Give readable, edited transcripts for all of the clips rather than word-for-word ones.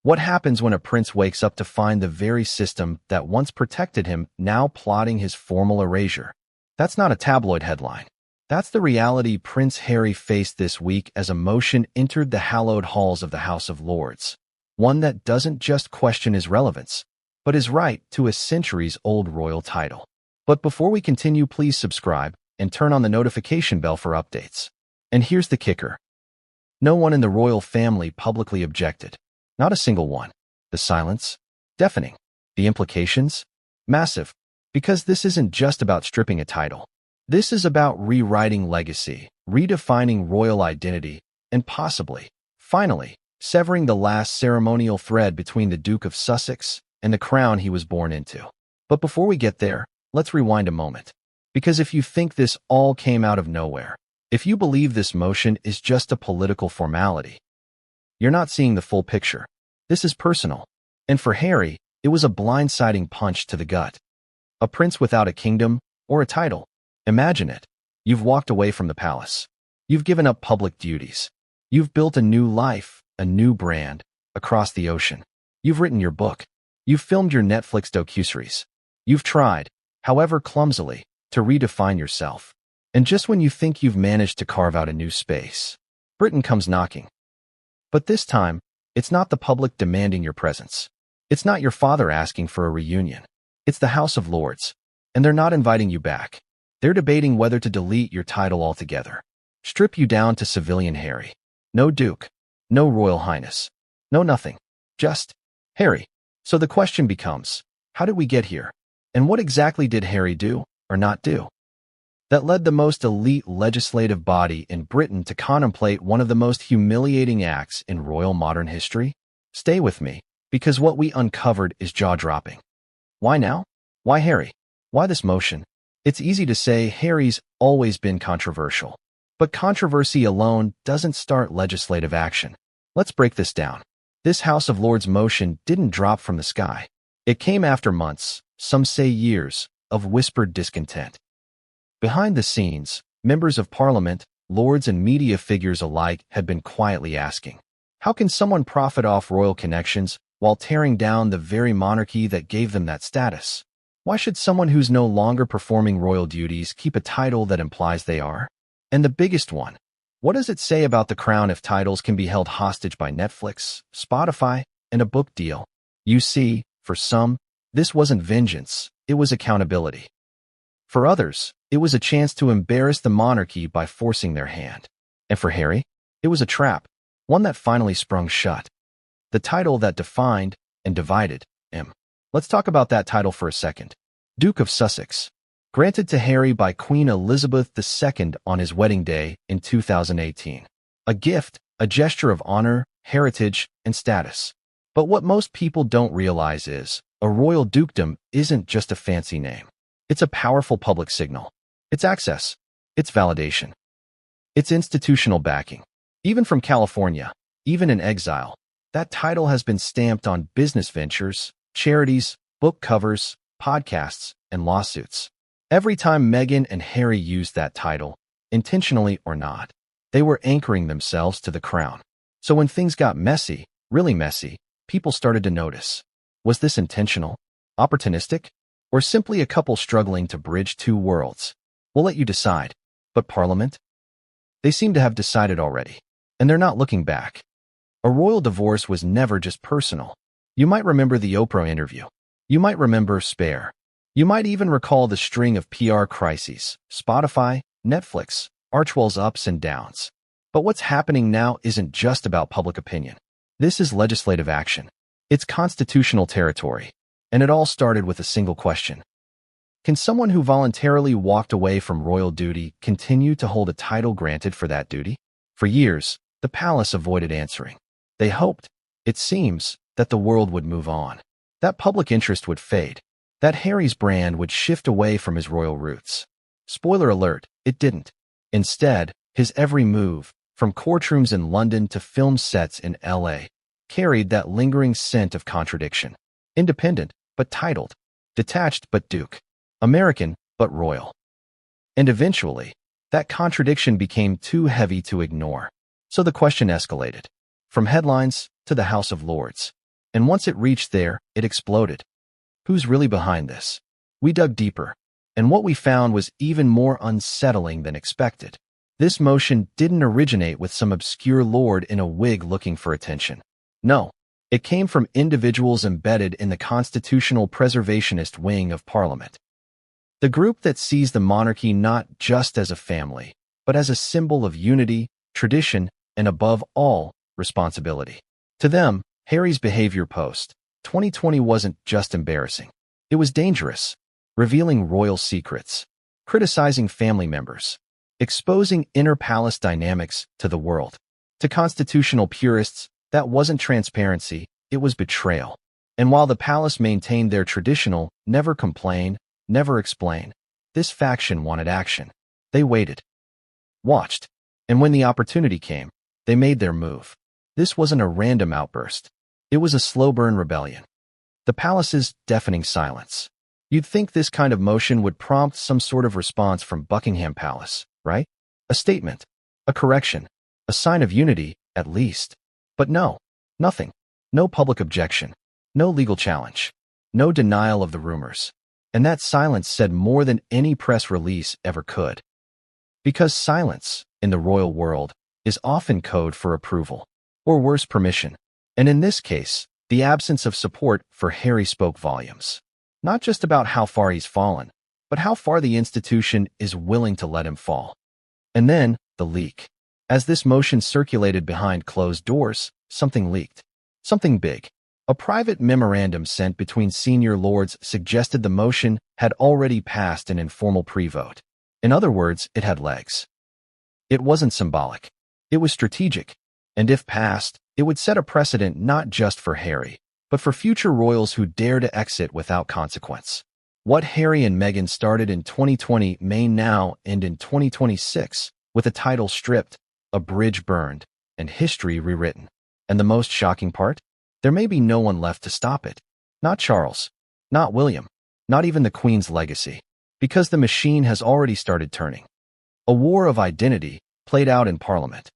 What happens when a prince wakes up to find the very system that once protected him now plotting his formal erasure? That's not a tabloid headline. That's the reality Prince Harry faced this week as a motion entered the hallowed halls of the House of Lords. One that doesn't just question his relevance, but his right to a centuries-old royal title. But before we continue, please subscribe and turn on the notification bell for updates. And here's the kicker. No one in the royal family publicly objected. Not a single one. The silence? Deafening. The implications? Massive. Because this isn't just about stripping a title. This is about rewriting legacy, redefining royal identity, and possibly, finally, severing the last ceremonial thread between the Duke of Sussex and the crown he was born into. But before we get there, let's rewind a moment. Because if you think this all came out of nowhere, if you believe this motion is just a political formality, you're not seeing the full picture. This is personal. And for Harry, it was a blindsiding punch to the gut. A prince without a kingdom or a title. Imagine it. You've walked away from the palace. You've given up public duties. You've built a new life, a new brand, across the ocean. You've written your book. You've filmed your Netflix docuseries. You've tried, however clumsily, to redefine yourself. And just when you think you've managed to carve out a new space, Britain comes knocking. But this time, it's not the public demanding your presence. It's not your father asking for a reunion. It's the House of Lords. And they're not inviting you back. They're debating whether to delete your title altogether. Strip you down to civilian Harry. No Duke. No Royal Highness. No nothing. Just Harry. So the question becomes, how did we get here? And what exactly did Harry do, or not do, that led the most elite legislative body in Britain to contemplate one of the most humiliating acts in royal modern history? Stay with me, because what we uncovered is jaw-dropping. Why now? Why Harry? Why this motion? It's easy to say Harry's always been controversial. But controversy alone doesn't start legislative action. Let's break this down. This House of Lords motion didn't drop from the sky. It came after months, some say years, of whispered discontent. Behind the scenes, members of Parliament, lords and media figures alike had been quietly asking, how can someone profit off royal connections while tearing down the very monarchy that gave them that status? Why should someone who's no longer performing royal duties keep a title that implies they are? And the biggest one, what does it say about the crown if titles can be held hostage by Netflix, Spotify, and a book deal? You see, for some, this wasn't vengeance, it was accountability. For others, it was a chance to embarrass the monarchy by forcing their hand. And for Harry, it was a trap, one that finally sprung shut. The title that defined and divided him. Let's talk about that title for a second. Duke of Sussex, granted to Harry by Queen Elizabeth II on his wedding day in 2018. A gift, a gesture of honor, heritage, and status. But what most people don't realize is, a royal dukedom isn't just a fancy name. It's a powerful public signal. It's access. It's validation. It's institutional backing. Even from California, even in exile, that title has been stamped on business ventures, charities, book covers, podcasts, and lawsuits. Every time Meghan and Harry used that title, intentionally or not, they were anchoring themselves to the crown. So when things got messy, really messy, people started to notice. Was this intentional, opportunistic, or simply a couple struggling to bridge two worlds? We'll let you decide. But Parliament? They seem to have decided already, and they're not looking back. A royal divorce was never just personal. You might remember the Oprah interview. You might remember Spare. You might even recall the string of PR crises, Spotify, Netflix, Archwell's ups and downs. But what's happening now isn't just about public opinion. This is legislative action. It's constitutional territory. And it all started with a single question. Can someone who voluntarily walked away from royal duty continue to hold a title granted for that duty? For years, the palace avoided answering. They hoped, it seems, that the world would move on. That public interest would fade. That Harry's brand would shift away from his royal roots. Spoiler alert, it didn't. Instead, his every move, from courtrooms in London to film sets in LA, carried that lingering scent of contradiction. Independent, but titled. Detached, but Duke. American, but royal. And eventually, that contradiction became too heavy to ignore. So the question escalated. From headlines to the House of Lords. And once it reached there, it exploded. Who's really behind this? We dug deeper, and what we found was even more unsettling than expected. This motion didn't originate with some obscure lord in a wig looking for attention. No, it came from individuals embedded in the constitutional preservationist wing of Parliament. The group that sees the monarchy not just as a family, but as a symbol of unity, tradition, and above all, responsibility. To them, Harry's behavior post-2020 wasn't just embarrassing. It was dangerous, revealing royal secrets, criticizing family members, exposing inner palace dynamics to the world. To constitutional purists, that wasn't transparency, it was betrayal. And while the palace maintained their traditional, never complain, never explain, this faction wanted action. They waited, watched, and when the opportunity came, they made their move. This wasn't a random outburst. It was a slow-burn rebellion. The palace's deafening silence. You'd think this kind of motion would prompt some sort of response from Buckingham Palace, right? A statement, a correction, a sign of unity, at least. But no, nothing. No public objection, no legal challenge, no denial of the rumors. And that silence said more than any press release ever could. Because silence, in the royal world, is often code for approval, or worse, permission. And in this case, the absence of support for Harry spoke volumes. Not just about how far he's fallen, but how far the institution is willing to let him fall. And then, the leak. As this motion circulated behind closed doors, something leaked. Something big. A private memorandum sent between senior lords suggested the motion had already passed an informal pre-vote. In other words, it had legs. It wasn't symbolic. It was strategic. And if passed, it would set a precedent not just for Harry, but for future royals who dare to exit without consequence. What Harry and Meghan started in 2020 may now end in 2026, with a title stripped, a bridge burned, and history rewritten. And the most shocking part? There may be no one left to stop it. Not Charles, not William, not even the Queen's legacy. Because the machine has already started turning. A war of identity played out in Parliament.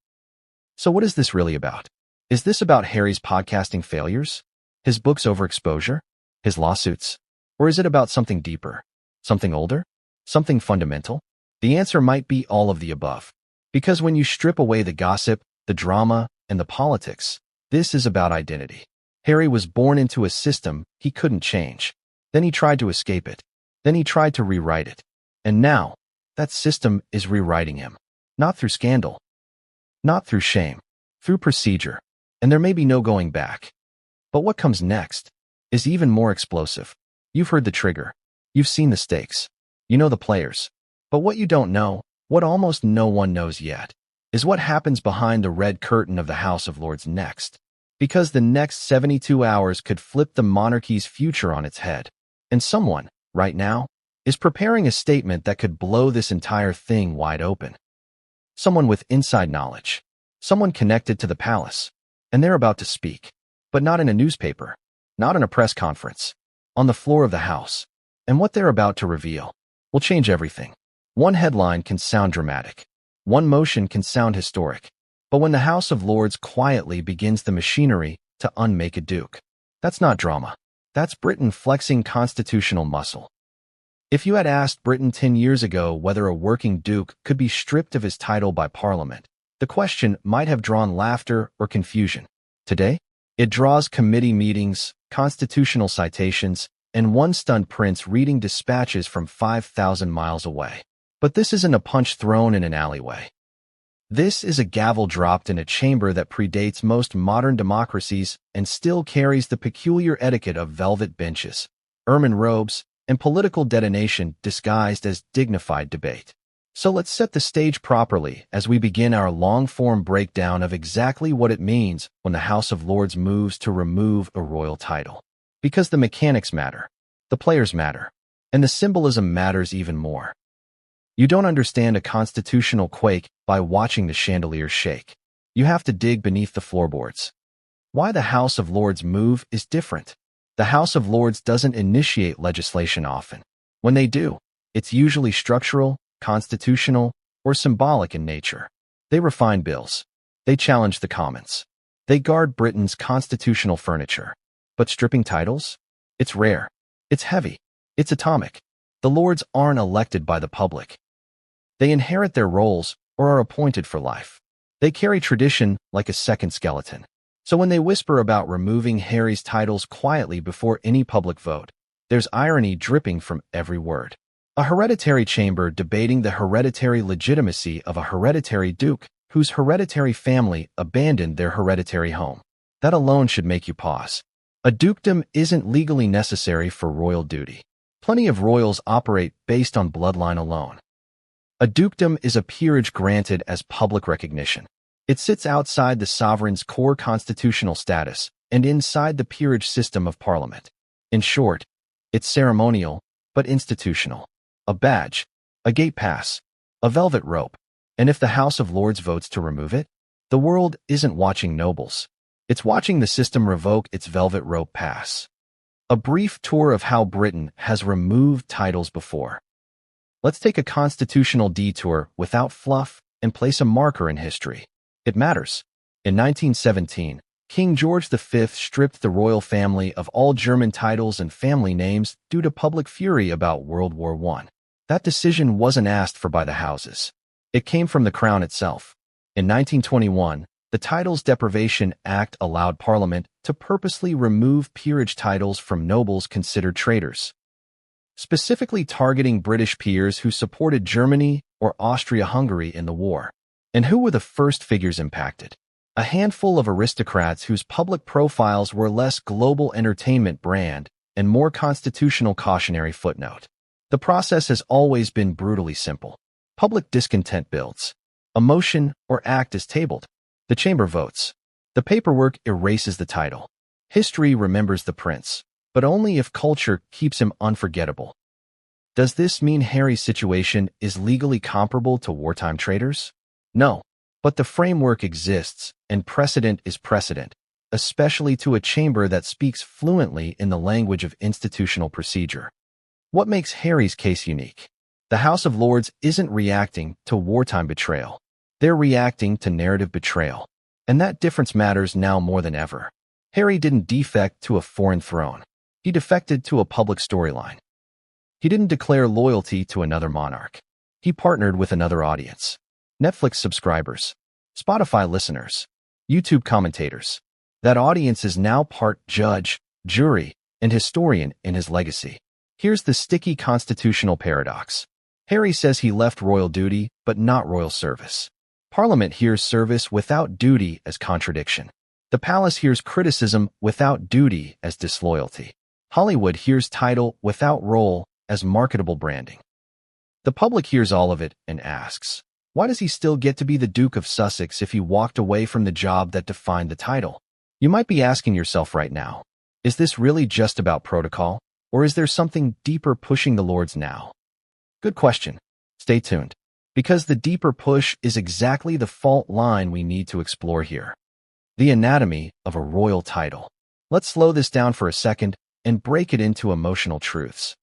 So what is this really about? Is this about Harry's podcasting failures? His book's overexposure? His lawsuits? Or is it about something deeper? Something older? Something fundamental? The answer might be all of the above. Because when you strip away the gossip, the drama, and the politics, this is about identity. Harry was born into a system he couldn't change. Then he tried to escape it. Then he tried to rewrite it. And now, that system is rewriting him. Not through scandal. Not through shame. Through procedure. And there may be no going back. But what comes next is even more explosive. You've heard the trigger. You've seen the stakes. You know the players. But what you don't know, what almost no one knows yet, is what happens behind the red curtain of the House of Lords next. Because the next 72 hours could flip the monarchy's future on its head. And someone, right now, is preparing a statement that could blow this entire thing wide open. Someone with inside knowledge. Someone connected to the palace. And they're about to speak. But not in a newspaper. Not in a press conference. On the floor of the House. And what they're about to reveal will change everything. One headline can sound dramatic. One motion can sound historic. But when the House of Lords quietly begins the machinery to unmake a duke, that's not drama. That's Britain flexing constitutional muscle. If you had asked Britain 10 years ago whether a working duke could be stripped of his title by Parliament, the question might have drawn laughter or confusion. Today, it draws committee meetings, constitutional citations, and one stunned prince reading dispatches from 5,000 miles away. But this isn't a punch thrown in an alleyway. This is a gavel dropped in a chamber that predates most modern democracies and still carries the peculiar etiquette of velvet benches, ermine robes, and political detonation disguised as dignified debate. So let's set the stage properly as we begin our long-form breakdown of exactly what it means when the House of Lords moves to remove a royal title. Because the mechanics matter, the players matter, and the symbolism matters even more. You don't understand a constitutional quake by watching the chandeliers shake. You have to dig beneath the floorboards. Why the House of Lords move is different. The House of Lords doesn't initiate legislation often. When they do, it's usually structural, constitutional, or symbolic in nature. They refine bills. They challenge the Commons. They guard Britain's constitutional furniture. But stripping titles? It's rare. It's heavy. It's atomic. The lords aren't elected by the public. They inherit their roles or are appointed for life. They carry tradition like a second skeleton. So when they whisper about removing Harry's titles quietly before any public vote, there's irony dripping from every word. A hereditary chamber debating the hereditary legitimacy of a hereditary duke whose hereditary family abandoned their hereditary home. That alone should make you pause. A dukedom isn't legally necessary for royal duty. Plenty of royals operate based on bloodline alone. A dukedom is a peerage granted as public recognition. It sits outside the sovereign's core constitutional status and inside the peerage system of parliament. In short, it's ceremonial, but institutional. A badge, a gate pass, a velvet rope. And if the House of Lords votes to remove it, the world isn't watching nobles. It's watching the system revoke its velvet rope pass. A brief tour of how Britain has removed titles before. Let's take a constitutional detour without fluff and place a marker in history. It matters. In 1917, King George V stripped the royal family of all German titles and family names due to public fury about World War I. That decision wasn't asked for by the houses. It came from the crown itself. In 1921, the Titles Deprivation Act allowed Parliament to purposely remove peerage titles from nobles considered traitors, specifically targeting British peers who supported Germany or Austria-Hungary in the war. And who were the first figures impacted? A handful of aristocrats whose public profiles were less global entertainment brand and more constitutional cautionary footnote. The process has always been brutally simple. Public discontent builds. A motion or act is tabled. The chamber votes. The paperwork erases the title. History remembers the prince, but only if culture keeps him unforgettable. Does this mean Harry's situation is legally comparable to wartime traitors? No, but the framework exists, and precedent is precedent, especially to a chamber that speaks fluently in the language of institutional procedure. What makes Harry's case unique? The House of Lords isn't reacting to wartime betrayal. They're reacting to narrative betrayal. And that difference matters now more than ever. Harry didn't defect to a foreign throne. He defected to a public storyline. He didn't declare loyalty to another monarch. He partnered with another audience. Netflix subscribers, Spotify listeners, YouTube commentators. That audience is now part judge, jury, and historian in his legacy. Here's the sticky constitutional paradox. Harry says he left royal duty, but not royal service. Parliament hears service without duty as contradiction. The palace hears criticism without duty as disloyalty. Hollywood hears title without role as marketable branding. The public hears all of it and asks, why does he still get to be the Duke of Sussex if he walked away from the job that defined the title? You might be asking yourself right now, is this really just about protocol, or is there something deeper pushing the lords now? Good question. Stay tuned, because the deeper push is exactly the fault line we need to explore here. The anatomy of a royal title. Let's slow this down for a second and break it into emotional truths.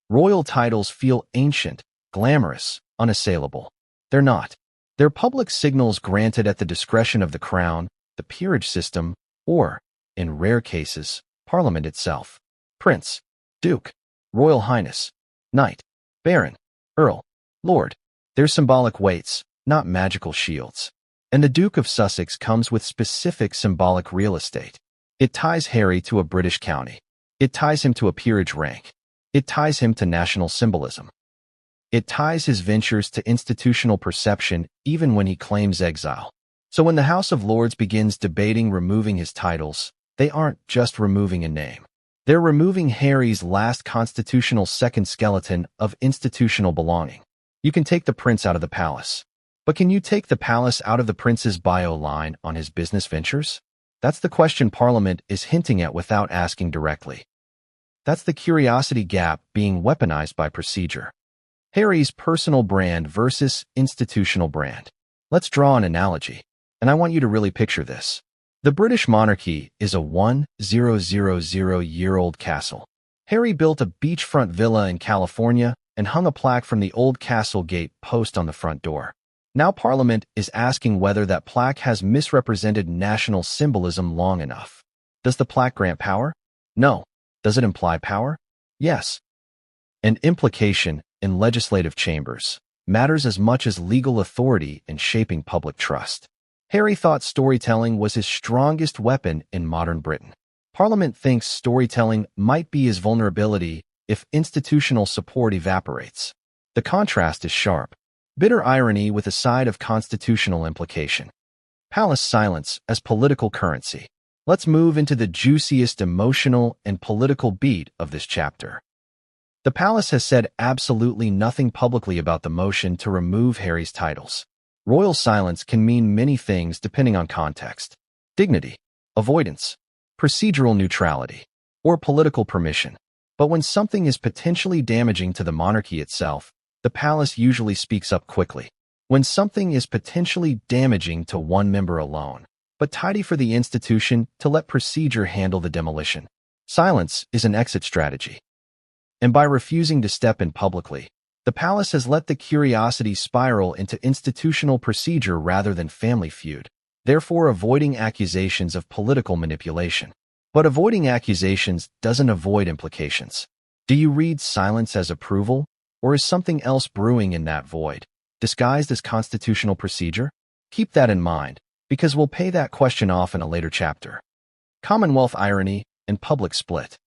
Royal titles feel ancient, glamorous, unassailable. They're not. They're public signals granted at the discretion of the crown, the peerage system, or, in rare cases, Parliament itself. Prince, Duke, Royal Highness, Knight, Baron, Earl, Lord. They're symbolic weights, not magical shields. And the Duke of Sussex comes with specific symbolic real estate. It ties Harry to a British county. It ties him to a peerage rank. It ties him to national symbolism. It ties his ventures to institutional perception even when he claims exile. So when the House of Lords begins debating removing his titles, they aren't just removing a name. They're removing Harry's last constitutional second skeleton of institutional belonging. You can take the prince out of the palace. But can you take the palace out of the prince's bio line on his business ventures? That's the question Parliament is hinting at without asking directly. That's the curiosity gap being weaponized by procedure. Harry's personal brand versus institutional brand. Let's draw an analogy, and I want you to really picture this. The British monarchy is a 1,000-year-old castle. Harry built a beachfront villa in California and hung a plaque from the old castle gate post on the front door. Now Parliament is asking whether that plaque has misrepresented national symbolism long enough. Does the plaque grant power? No. Does it imply power? Yes. And implication in legislative chambers matters as much as legal authority in shaping public trust. Harry thought storytelling was his strongest weapon in modern Britain. Parliament thinks storytelling might be his vulnerability if institutional support evaporates. The contrast is sharp. Bitter irony with a side of constitutional implication. Palace silence as political currency. Let's move into the juiciest emotional and political beat of this chapter. The palace has said absolutely nothing publicly about the motion to remove Harry's titles. Royal silence can mean many things depending on context. Dignity, avoidance, procedural neutrality, or political permission. But when something is potentially damaging to the monarchy itself, the palace usually speaks up quickly. When something is potentially damaging to one member alone, but tidy for the institution to let procedure handle the demolition, silence is an exit strategy. And by refusing to step in publicly, the palace has let the curiosity spiral into institutional procedure rather than family feud, therefore avoiding accusations of political manipulation. But avoiding accusations doesn't avoid implications. Do you read silence as approval, or is something else brewing in that void, disguised as constitutional procedure? Keep that in mind, because we'll pay that question off in a later chapter. Commonwealth irony and public split.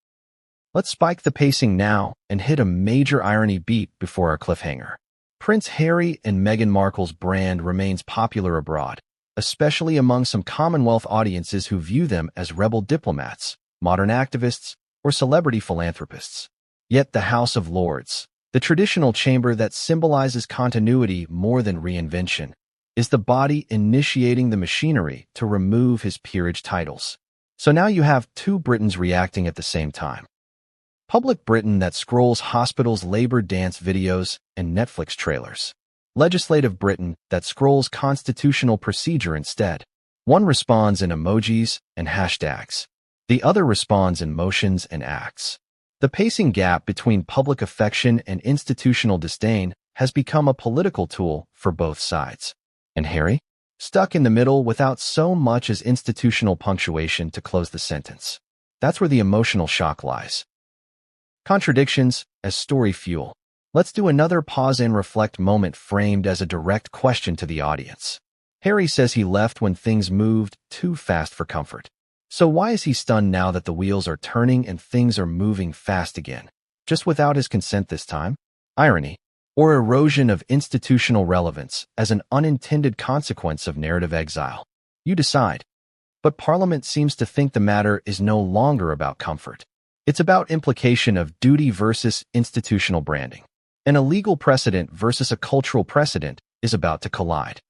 Let's spike the pacing now and hit a major irony beat before our cliffhanger. Prince Harry and Meghan Markle's brand remains popular abroad, especially among some Commonwealth audiences who view them as rebel diplomats, modern activists, or celebrity philanthropists. Yet the House of Lords, the traditional chamber that symbolizes continuity more than reinvention, is the body initiating the machinery to remove his peerage titles. So now you have two Britons reacting at the same time. Public Britain that scrolls hospitals' labor dance videos and Netflix trailers. Legislative Britain that scrolls constitutional procedure instead. One responds in emojis and hashtags. The other responds in motions and acts. The pacing gap between public affection and institutional disdain has become a political tool for both sides. And Harry? Stuck in the middle without so much as institutional punctuation to close the sentence. That's where the emotional shock lies. Contradictions as story fuel. Let's do another pause and reflect moment framed as a direct question to the audience. Harry says he left when things moved too fast for comfort. So why is he stunned now that the wheels are turning and things are moving fast again? Just without his consent this time? Irony, or erosion of institutional relevance as an unintended consequence of narrative exile. You decide. But Parliament seems to think the matter is no longer about comfort. It's about implication of duty versus institutional branding. And a legal precedent versus a cultural precedent is about to collide.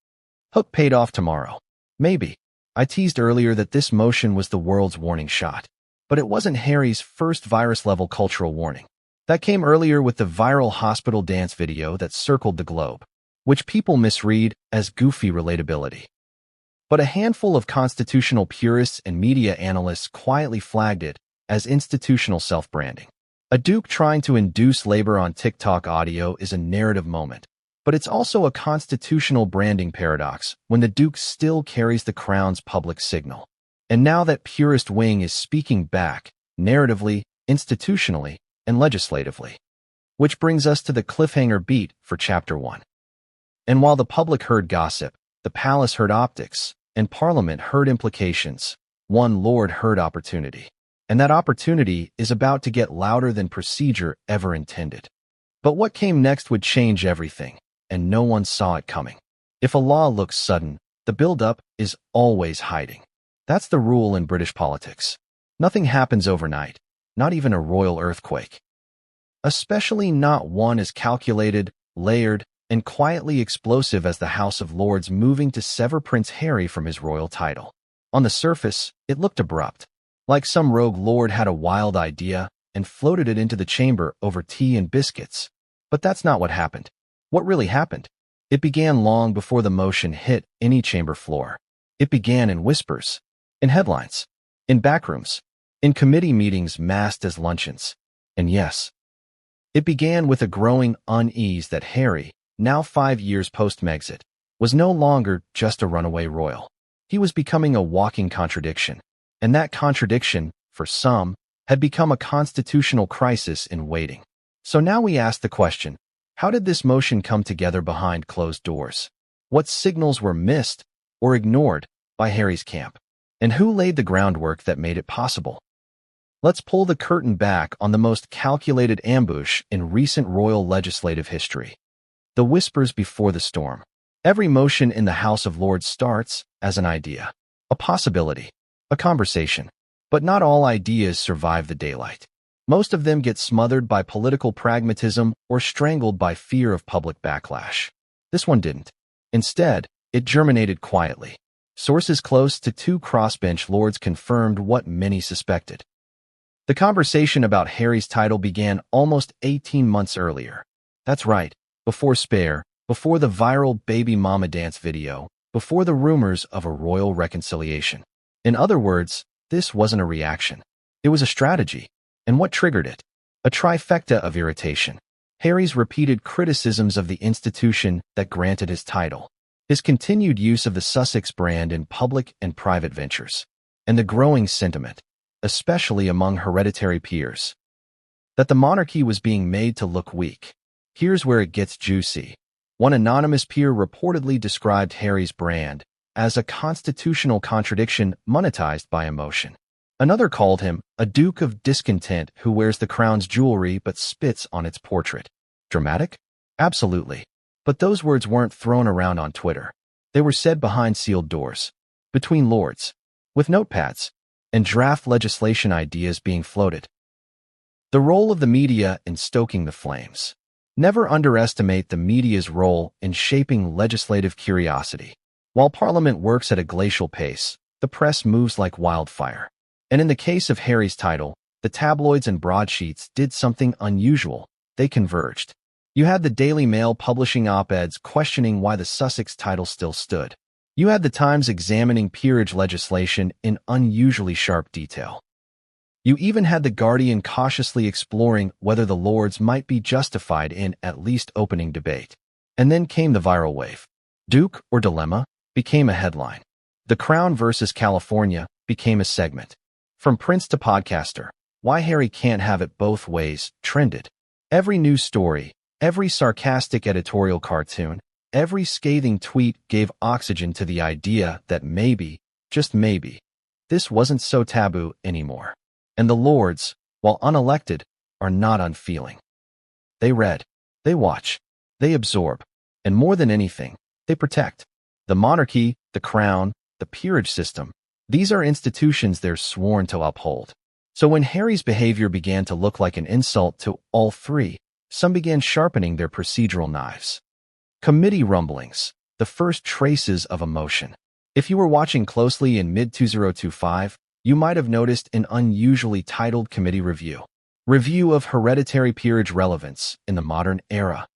Hook paid off tomorrow. Maybe. I teased earlier that this motion was the world's warning shot. But it wasn't Harry's first virus-level cultural warning. That came earlier with the viral hospital dance video that circled the globe, which people misread as goofy relatability. But a handful of constitutional purists and media analysts quietly flagged it as institutional self-branding. A duke trying to induce labor on TikTok audio is a narrative moment, but it's also a constitutional branding paradox when the duke still carries the crown's public signal. And now that purist wing is speaking back, narratively, institutionally, and legislatively. Which brings us to the cliffhanger beat for Chapter 1. And while the public heard gossip, the palace heard optics, and Parliament heard implications, one lord heard opportunity. And that opportunity is about to get louder than procedure ever intended. But what came next would change everything, and no one saw it coming. If a law looks sudden, the build-up is always hiding. That's the rule in British politics. Nothing happens overnight, not even a royal earthquake. Especially not one as calculated, layered, and quietly explosive as the House of Lords moving to sever Prince Harry from his royal title. On the surface, it looked abrupt. Like some rogue lord had a wild idea and floated it into the chamber over tea and biscuits. But that's not what happened. What really happened? It began long before the motion hit any chamber floor. It began in whispers, in headlines, in backrooms, in committee meetings masked as luncheons. And yes, it began with a growing unease that Harry, now 5 years post-Megxit, was no longer just a runaway royal. He was becoming a walking contradiction. And that contradiction, for some, had become a constitutional crisis in waiting. So now we ask the question, how did this motion come together behind closed doors? What signals were missed or ignored by Harry's camp? And who laid the groundwork that made it possible? Let's pull the curtain back on the most calculated ambush in recent royal legislative history. The whispers before the storm. Every motion in the House of Lords starts as an idea, a possibility, a conversation. But not all ideas survive the daylight. Most of them get smothered by political pragmatism or strangled by fear of public backlash. This one didn't. Instead, it germinated quietly. Sources close to two crossbench lords confirmed what many suspected. The conversation about Harry's title began almost 18 months earlier. That's right, before Spare, before the viral baby mama dance video, before the rumors of a royal reconciliation. In other words, this wasn't a reaction. It was a strategy. And what triggered it? A trifecta of irritation. Harry's repeated criticisms of the institution that granted his title, his continued use of the Sussex brand in public and private ventures, and the growing sentiment, especially among hereditary peers, that the monarchy was being made to look weak. Here's where it gets juicy. One anonymous peer reportedly described Harry's brand as a constitutional contradiction monetized by emotion. Another called him a Duke of Discontent who wears the crown's jewelry but spits on its portrait. Dramatic? Absolutely. But those words weren't thrown around on Twitter. They were said behind sealed doors, between lords, with notepads, and draft legislation ideas being floated. The role of the media in stoking the flames. Never underestimate the media's role in shaping legislative curiosity. While Parliament works at a glacial pace, the press moves like wildfire. And in the case of Harry's title, the tabloids and broadsheets did something unusual. They converged. You had the Daily Mail publishing op-eds questioning why the Sussex title still stood. You had the Times examining peerage legislation in unusually sharp detail. You even had the Guardian cautiously exploring whether the Lords might be justified in at least opening debate. And then came the viral wave. Duke or Dilemma became a headline. The Crown versus California became a segment. From prince to podcaster, why Harry can't have it both ways trended. Every news story, every sarcastic editorial cartoon, every scathing tweet gave oxygen to the idea that maybe, just maybe, this wasn't so taboo anymore. And the Lords, while unelected, are not unfeeling. They read, they watch, they absorb, and more than anything, they protect. The monarchy, the crown, the peerage system, these are institutions they're sworn to uphold. So when Harry's behavior began to look like an insult to all three, some began sharpening their procedural knives. Committee rumblings, the first traces of emotion. If you were watching closely in mid-2025, you might have noticed an unusually titled committee review. Review of Hereditary Peerage Relevance in the Modern Era.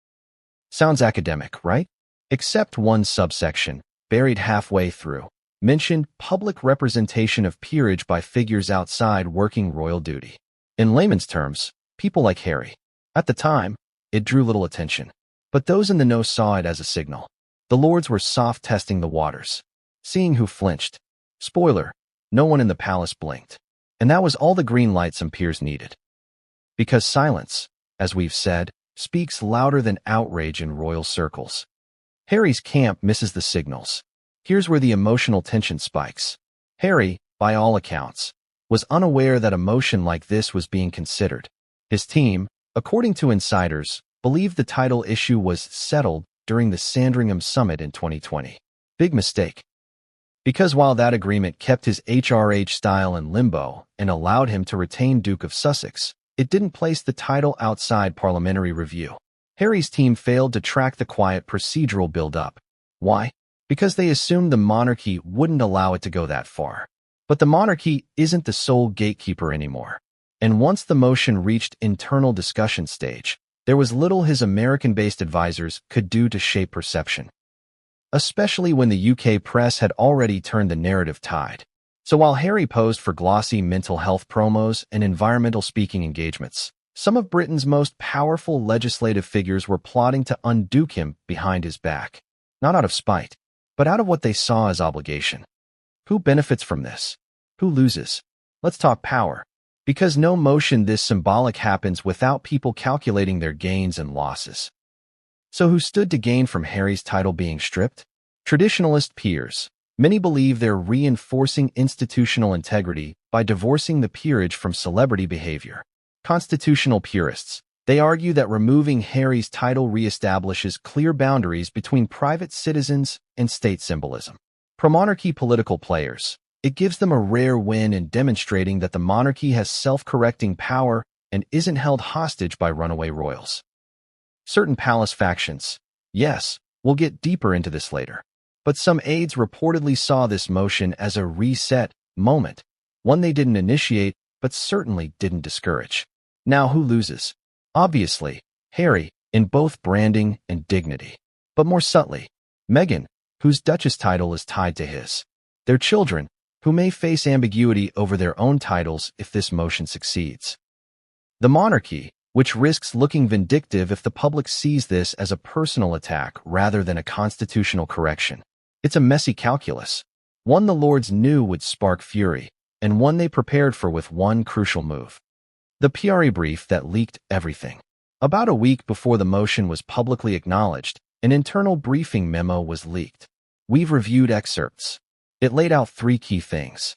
Sounds academic, right? Except one subsection, buried halfway through, mentioned public representation of peerage by figures outside working royal duty. In layman's terms, people like Harry. At the time, it drew little attention. But those in the know saw it as a signal. The Lords were soft testing the waters, seeing who flinched. Spoiler, no one in the palace blinked. And that was all the green light some peers needed. Because silence, as we've said, speaks louder than outrage in royal circles. Harry's camp misses the signals. Here's where the emotional tension spikes. Harry, by all accounts, was unaware that a motion like this was being considered. His team, according to insiders, believed the title issue was settled during the Sandringham Summit in 2020. Big mistake. Because while that agreement kept his HRH style in limbo and allowed him to retain Duke of Sussex, it didn't place the title outside parliamentary review. Harry's team failed to track the quiet procedural build-up. Why? Because they assumed the monarchy wouldn't allow it to go that far. But the monarchy isn't the sole gatekeeper anymore. And once the motion reached internal discussion stage, there was little his American-based advisors could do to shape perception. Especially when the UK press had already turned the narrative tide. So while Harry posed for glossy mental health promos and environmental speaking engagements, some of Britain's most powerful legislative figures were plotting to unduke him behind his back. Not out of spite, but out of what they saw as obligation. Who benefits from this? Who loses? Let's talk power. Because no motion this symbolic happens without people calculating their gains and losses. So who stood to gain from Harry's title being stripped? Traditionalist peers. Many believe they're reinforcing institutional integrity by divorcing the peerage from celebrity behavior. Constitutional purists. They argue that removing Harry's title reestablishes clear boundaries between private citizens and state symbolism. Pro-monarchy political players. It gives them a rare win in demonstrating that the monarchy has self-correcting power and isn't held hostage by runaway royals. Certain palace factions. Yes, we'll get deeper into this later. But some aides reportedly saw this motion as a reset moment, one they didn't initiate but certainly didn't discourage. Now who loses? Obviously, Harry, in both branding and dignity. But more subtly, Meghan, whose Duchess title is tied to his. Their children, who may face ambiguity over their own titles if this motion succeeds. The monarchy, which risks looking vindictive if the public sees this as a personal attack rather than a constitutional correction. It's a messy calculus, one the Lords knew would spark fury, and one they prepared for with one crucial move. The PR brief that leaked everything. About a week before the motion was publicly acknowledged, an internal briefing memo was leaked. We've reviewed excerpts. It laid out 3 key things.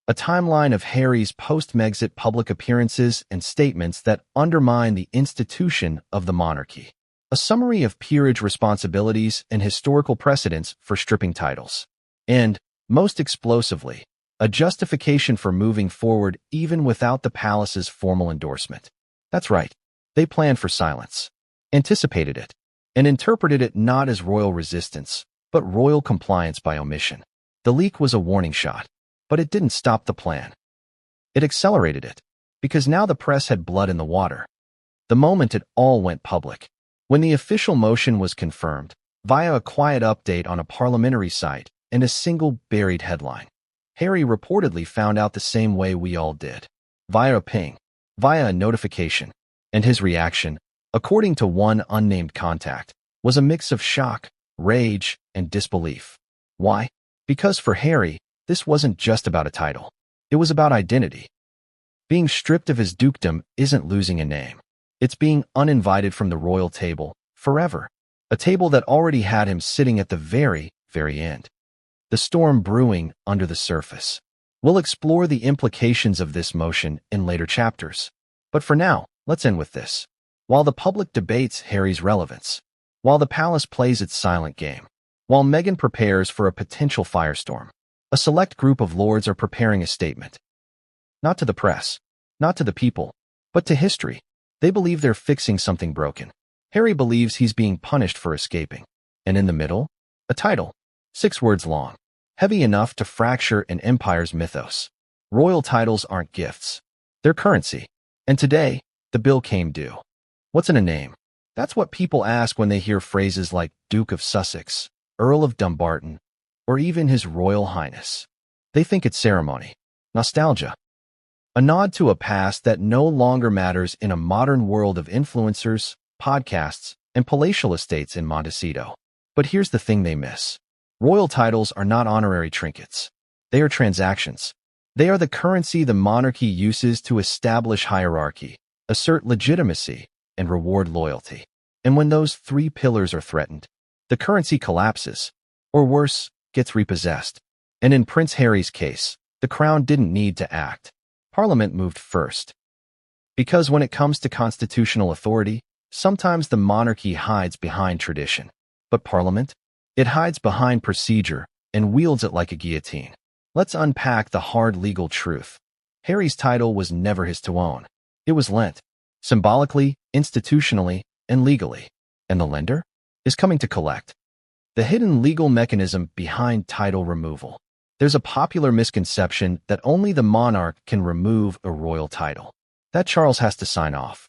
A timeline of Harry's post-Megxit public appearances and statements that undermine the institution of the monarchy. A summary of peerage responsibilities and historical precedents for stripping titles. And, most explosively, a justification for moving forward even without the palace's formal endorsement. That's right. They planned for silence, anticipated it, and interpreted it not as royal resistance, but royal compliance by omission. The leak was a warning shot, but it didn't stop the plan. It accelerated it, because now the press had blood in the water. The moment it all went public, when the official motion was confirmed, via a quiet update on a parliamentary site and a single buried headline. Harry reportedly found out the same way we all did, via a ping, via a notification, and his reaction, according to one unnamed contact, was a mix of shock, rage, and disbelief. Why? Because for Harry, this wasn't just about a title. It was about identity. Being stripped of his dukedom isn't losing a name. It's being uninvited from the royal table, forever. A table that already had him sitting at the very, very end. The storm brewing under the surface. We'll explore the implications of this motion in later chapters. But for now, let's end with this. While the public debates Harry's relevance, while the palace plays its silent game, while Meghan prepares for a potential firestorm, a select group of lords are preparing a statement. Not to the press, not to the people, but to history. They believe they're fixing something broken. Harry believes he's being punished for escaping. And in the middle, a title, 6 words long, heavy enough to fracture an empire's mythos. Royal titles aren't gifts. They're currency. And today, the bill came due. What's in a name? That's what people ask when they hear phrases like Duke of Sussex, Earl of Dumbarton, or even His Royal Highness. They think it's ceremony, nostalgia, a nod to a past that no longer matters in a modern world of influencers, podcasts, and palatial estates in Montecito. But here's the thing they miss. Royal titles are not honorary trinkets. They are transactions. They are the currency the monarchy uses to establish hierarchy, assert legitimacy, and reward loyalty. And when those 3 pillars are threatened, the currency collapses, or worse, gets repossessed. And in Prince Harry's case, the crown didn't need to act. Parliament moved first. Because when it comes to constitutional authority, sometimes the monarchy hides behind tradition. But Parliament? It hides behind procedure and wields it like a guillotine. Let's unpack the hard legal truth. Harry's title was never his to own. It was lent, symbolically, institutionally, and legally. And the lender is coming to collect. The hidden legal mechanism behind title removal. There's a popular misconception that only the monarch can remove a royal title. That Charles has to sign off.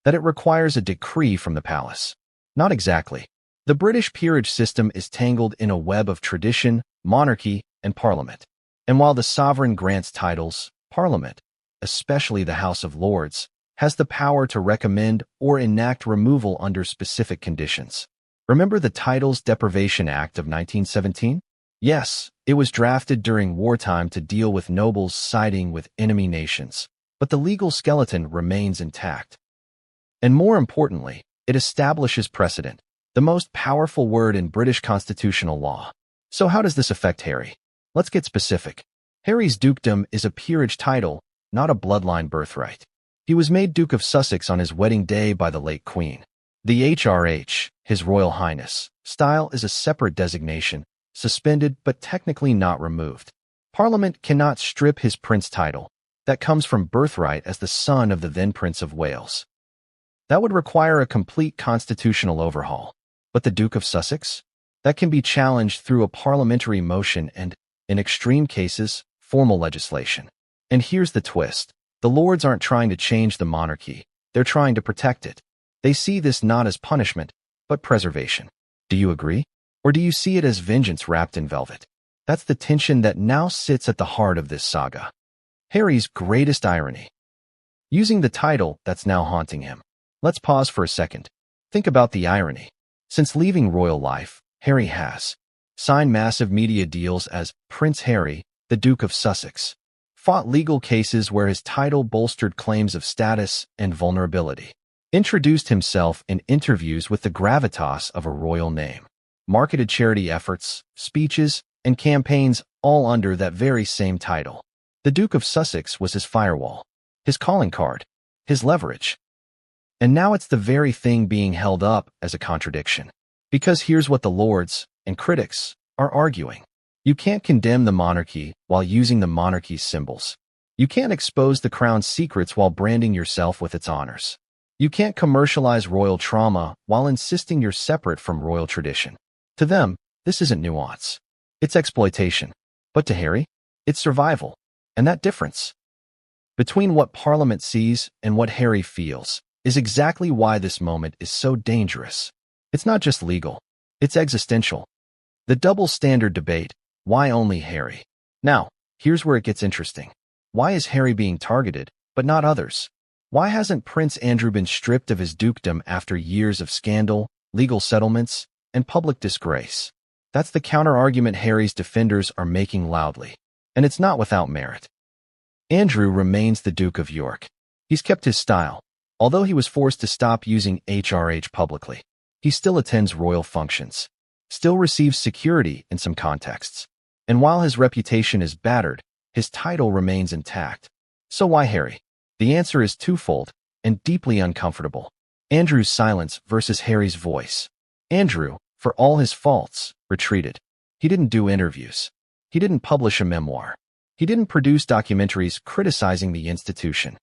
That it requires a decree from the palace. Not exactly. The British peerage system is tangled in a web of tradition, monarchy, and parliament. And while the sovereign grants titles, Parliament, especially the House of Lords, has the power to recommend or enact removal under specific conditions. Remember the Titles Deprivation Act of 1917? Yes, it was drafted during wartime to deal with nobles siding with enemy nations. but the legal skeleton remains intact. And more importantly, it establishes precedent, the most powerful word in British constitutional law. So how does this affect Harry? Let's get specific. Harry's dukedom is a peerage title, not a bloodline birthright. He was made Duke of Sussex on his wedding day by the late Queen. The HRH, His Royal Highness, style is a separate designation, suspended but technically not removed. Parliament cannot strip his prince title. That comes from birthright as the son of the then Prince of Wales. That would require a complete constitutional overhaul. But the Duke of Sussex? That can be challenged through a parliamentary motion and, in extreme cases, formal legislation. And here's the twist. The Lords aren't trying to change the monarchy. They're trying to protect it. They see this not as punishment, but preservation. Do you agree? Or do you see it as vengeance wrapped in velvet? That's the tension that now sits at the heart of this saga. Harry's greatest irony. Using the title that's now haunting him. Let's pause for a second. Think about the irony. Since leaving royal life, Harry has signed massive media deals as Prince Harry, the Duke of Sussex, fought legal cases where his title bolstered claims of status and vulnerability, introduced himself in interviews with the gravitas of a royal name, marketed charity efforts, speeches, and campaigns all under that very same title. The Duke of Sussex was his firewall, his calling card, his leverage. And now it's the very thing being held up as a contradiction. Because here's what the Lords and critics are arguing. You can't condemn the monarchy while using the monarchy's symbols. You can't expose the crown's secrets while branding yourself with its honors. You can't commercialize royal trauma while insisting you're separate from royal tradition. To them, this isn't nuance. It's exploitation. But to Harry, it's survival. And that difference between what Parliament sees and what Harry feels is exactly why this moment is so dangerous. It's not just legal. It's existential. The double standard debate. Why only Harry? Now, here's where it gets interesting. Why is Harry being targeted, but not others? Why hasn't Prince Andrew been stripped of his dukedom after years of scandal, legal settlements, and public disgrace? That's the counter-argument Harry's defenders are making loudly. And it's not without merit. Andrew remains the Duke of York. He's kept his style. Although he was forced to stop using HRH publicly, he still attends royal functions, still receives security in some contexts. And while his reputation is battered, his title remains intact. So why Harry? The answer is twofold and deeply uncomfortable. Andrew's silence versus Harry's voice. Andrew, for all his faults, retreated. He didn't do interviews. He didn't publish a memoir. He didn't produce documentaries criticizing the institution.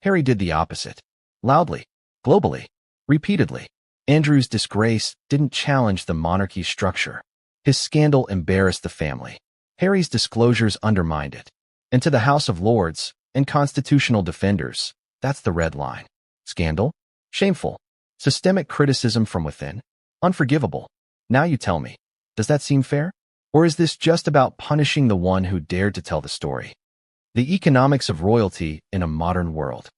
Harry did the opposite. Loudly, globally, repeatedly. Andrew's disgrace didn't challenge the monarchy's structure. His scandal embarrassed the family. Harry's disclosures undermined it. And to the House of Lords and constitutional defenders, that's the red line. Scandal? Shameful. Systemic criticism from within? Unforgivable. Now you tell me, does that seem fair? Or is this just about punishing the one who dared to tell the story? The economics of royalty in a modern world.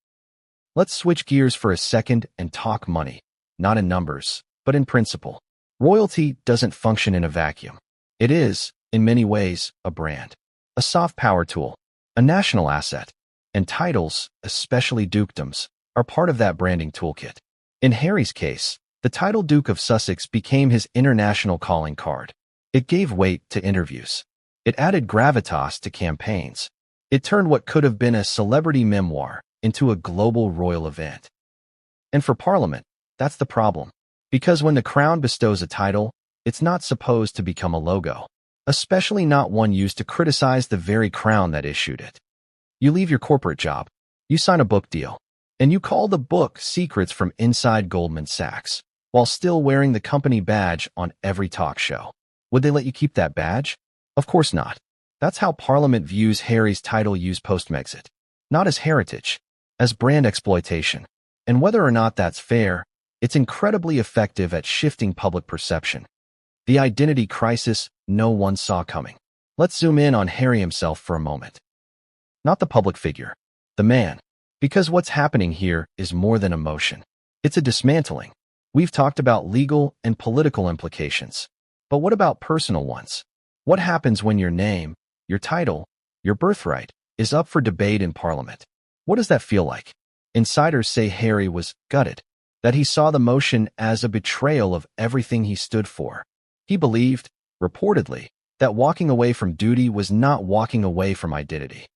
Let's switch gears for a second and talk money, not in numbers, but in principle. Royalty doesn't function in a vacuum. It is, in many ways, a brand, a soft power tool, a national asset, and titles, especially dukedoms, are part of that branding toolkit. In Harry's case, the title Duke of Sussex became his international calling card. It gave weight to interviews. It added gravitas to campaigns. It turned what could have been a celebrity memoir into a global royal event. And for Parliament, that's the problem. Because when the crown bestows a title, it's not supposed to become a logo, especially not one used to criticize the very crown that issued it. You leave your corporate job, you sign a book deal, and you call the book Secrets from Inside Goldman Sachs, while still wearing the company badge on every talk show. Would they let you keep that badge? Of course not. That's how Parliament views Harry's title use post-Brexit. Not as heritage, as brand exploitation. And whether or not that's fair, it's incredibly effective at shifting public perception. The identity crisis no one saw coming. Let's zoom in on Harry himself for a moment. Not the public figure, the man. Because what's happening here is more than emotion. It's a dismantling. We've talked about legal and political implications. But what about personal ones? What happens when your name, your title, your birthright is up for debate in Parliament? What does that feel like? Insiders say Harry was gutted, that he saw the motion as a betrayal of everything he stood for. He believed, reportedly, that walking away from duty was not walking away from identity,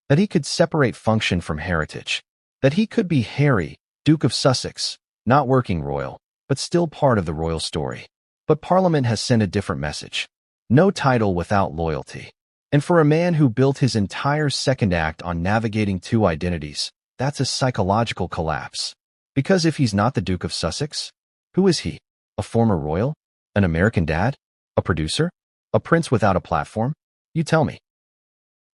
that he could separate function from heritage, that he could be Harry, Duke of Sussex, not working royal, but still part of the royal story. But Parliament has sent a different message. No title without loyalty. And for a man who built his entire second act on navigating two identities, that's a psychological collapse. Because if he's not the Duke of Sussex, who is he? A former royal? An American dad? A producer? A prince without a platform? You tell me.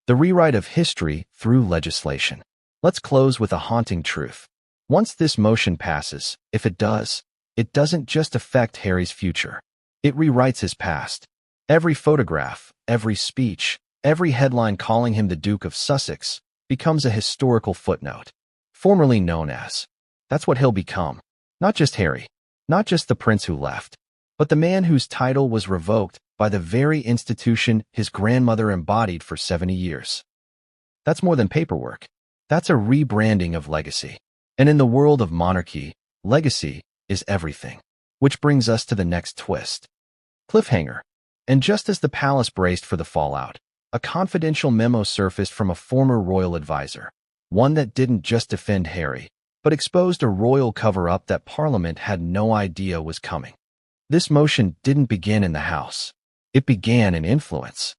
The rewrite of history through legislation. Let's close with a haunting truth. Once this motion passes, if it does, it doesn't just affect Harry's future. It rewrites his past. Every photograph, every speech, every headline calling him the Duke of Sussex becomes a historical footnote, formerly known as. That's what he'll become. Not just Harry, not just the prince who left, but the man whose title was revoked by the very institution his grandmother embodied for 70 years. That's more than paperwork. That's a rebranding of legacy. And in the world of monarchy, legacy is everything. Which brings us to the next twist. Cliffhanger. And just as the palace braced for the fallout, a confidential memo surfaced from a former royal advisor, one that didn't just defend Harry, but exposed a royal cover-up that Parliament had no idea was coming. This motion didn't begin in the House. It began in influence.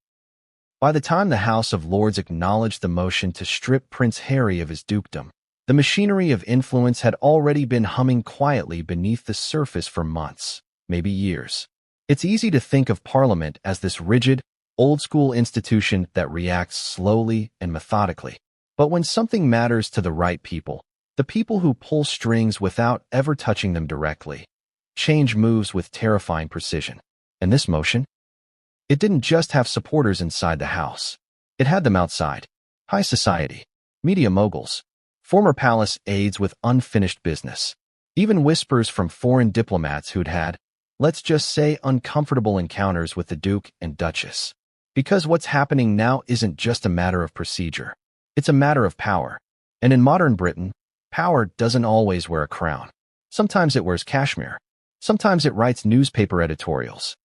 By the time the House of Lords acknowledged the motion to strip Prince Harry of his dukedom, the machinery of influence had already been humming quietly beneath the surface for months, maybe years. It's easy to think of Parliament as this rigid, old-school institution that reacts slowly and methodically. But when something matters to the right people, the people who pull strings without ever touching them directly, change moves with terrifying precision. And this motion? It didn't just have supporters inside the House. It had them outside. High society, media moguls, former palace aides with unfinished business, even whispers from foreign diplomats who'd had, let's just say, uncomfortable encounters with the Duke and Duchess. Because what's happening now isn't just a matter of procedure. It's a matter of power. And in modern Britain, power doesn't always wear a crown. Sometimes it wears cashmere. Sometimes it writes newspaper editorials.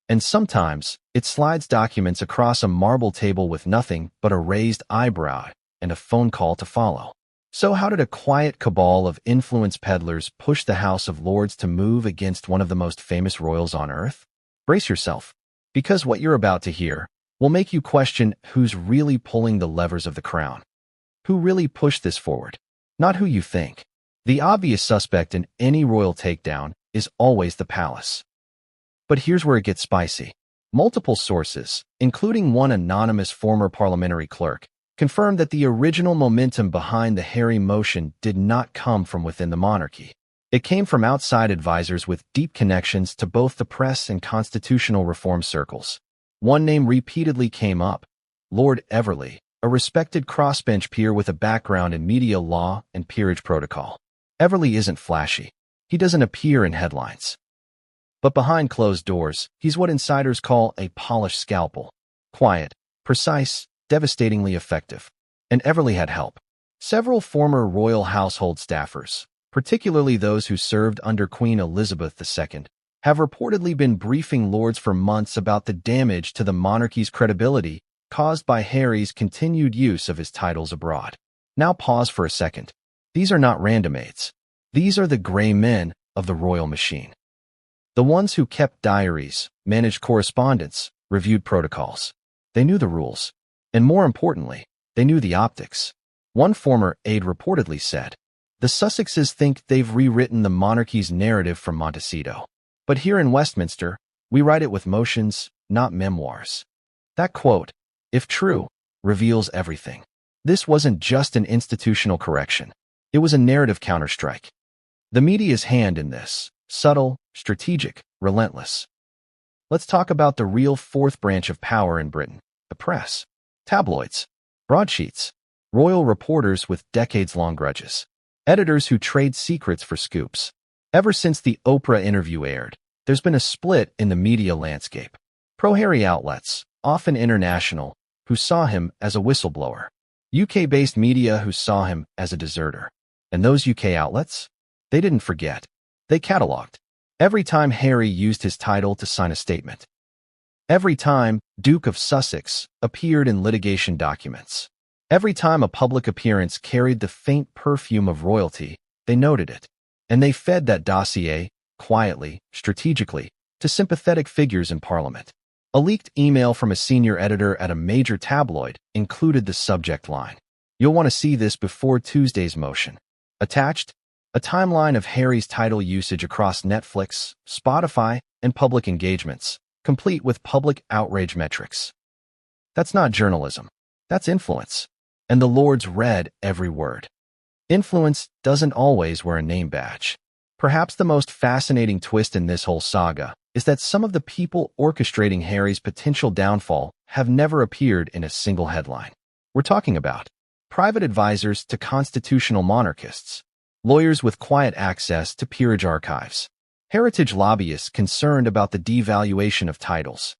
And sometimes it slides documents across a marble table with nothing but a raised eyebrow and a phone call to follow. So how did a quiet cabal of influence peddlers push the House of Lords to move against one of the most famous royals on earth? Brace yourself, because what you're about to hear will make you question who's really pulling the levers of the crown. Who really pushed this forward? Not who you think. The obvious suspect in any royal takedown is always the palace. But here's where it gets spicy. Multiple sources, including one anonymous former parliamentary clerk, confirmed that the original momentum behind the Harry motion did not come from within the monarchy. It came from outside advisors with deep connections to both the press and constitutional reform circles. One name repeatedly came up: Lord Everley, a respected crossbench peer with a background in media law and peerage protocol. Everley isn't flashy. He doesn't appear in headlines. But behind closed doors, he's what insiders call a polished scalpel. Quiet, precise, devastatingly effective. And Everley had help. Several former royal household staffers, particularly those who served under Queen Elizabeth II, have reportedly been briefing lords for months about the damage to the monarchy's credibility caused by Harry's continued use of his titles abroad. Now pause for a second. These are not random aides. These are the gray men of the royal machine. The ones who kept diaries, managed correspondence, reviewed protocols. They knew the rules. And more importantly, they knew the optics. One former aide reportedly said, "The Sussexes think they've rewritten the monarchy's narrative from Montecito. But here in Westminster, we write it with motions, not memoirs." That quote, if true, reveals everything. This wasn't just an institutional correction. It was a narrative counterstrike. The media's hand in this, subtle, strategic, relentless. Let's talk about the real fourth branch of power in Britain, the press. Tabloids, broadsheets, royal reporters with decades-long grudges, editors who trade secrets for scoops. Ever since the Oprah interview aired, there's been a split in the media landscape. Pro-Harry outlets, often international, who saw him as a whistleblower. UK-based media who saw him as a deserter. And those UK outlets? They didn't forget. They cataloged. Every time Harry used his title to sign a statement. Every time Duke of Sussex appeared in litigation documents. Every time a public appearance carried the faint perfume of royalty, they noted it. And they fed that dossier, quietly, strategically, to sympathetic figures in Parliament. A leaked email from a senior editor at a major tabloid included the subject line. You'll want to see this before Tuesday's motion. Attached, a timeline of Harry's title usage across Netflix, Spotify, and public engagements, complete with public outrage metrics. That's not journalism. That's influence. And the Lords read every word. Influence doesn't always wear a name badge. Perhaps the most fascinating twist in this whole saga is that some of the people orchestrating Harry's potential downfall have never appeared in a single headline. We're talking about private advisors to constitutional monarchists, lawyers with quiet access to peerage archives, heritage lobbyists concerned about the devaluation of titles,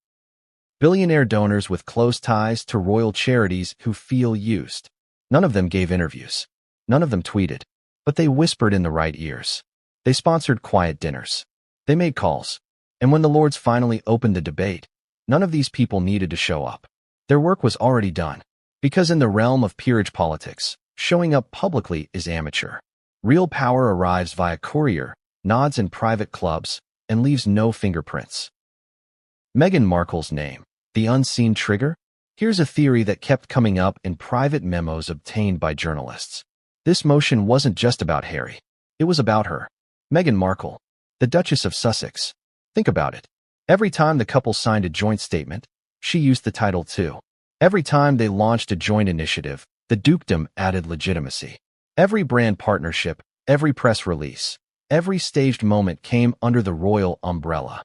billionaire donors with close ties to royal charities who feel used. None of them gave interviews. None of them tweeted. But they whispered in the right ears. They sponsored quiet dinners. They made calls. And when the Lords finally opened the debate, none of these people needed to show up. Their work was already done. Because in the realm of peerage politics, showing up publicly is amateur. Real power arrives via courier, nods in private clubs, and leaves no fingerprints. Meghan Markle's name, the unseen trigger? Here's a theory that kept coming up in private memos obtained by journalists. This motion wasn't just about Harry. It was about her. Meghan Markle, the Duchess of Sussex. Think about it. Every time the couple signed a joint statement, she used the title too. Every time they launched a joint initiative, the dukedom added legitimacy. Every brand partnership, every press release, every staged moment came under the royal umbrella.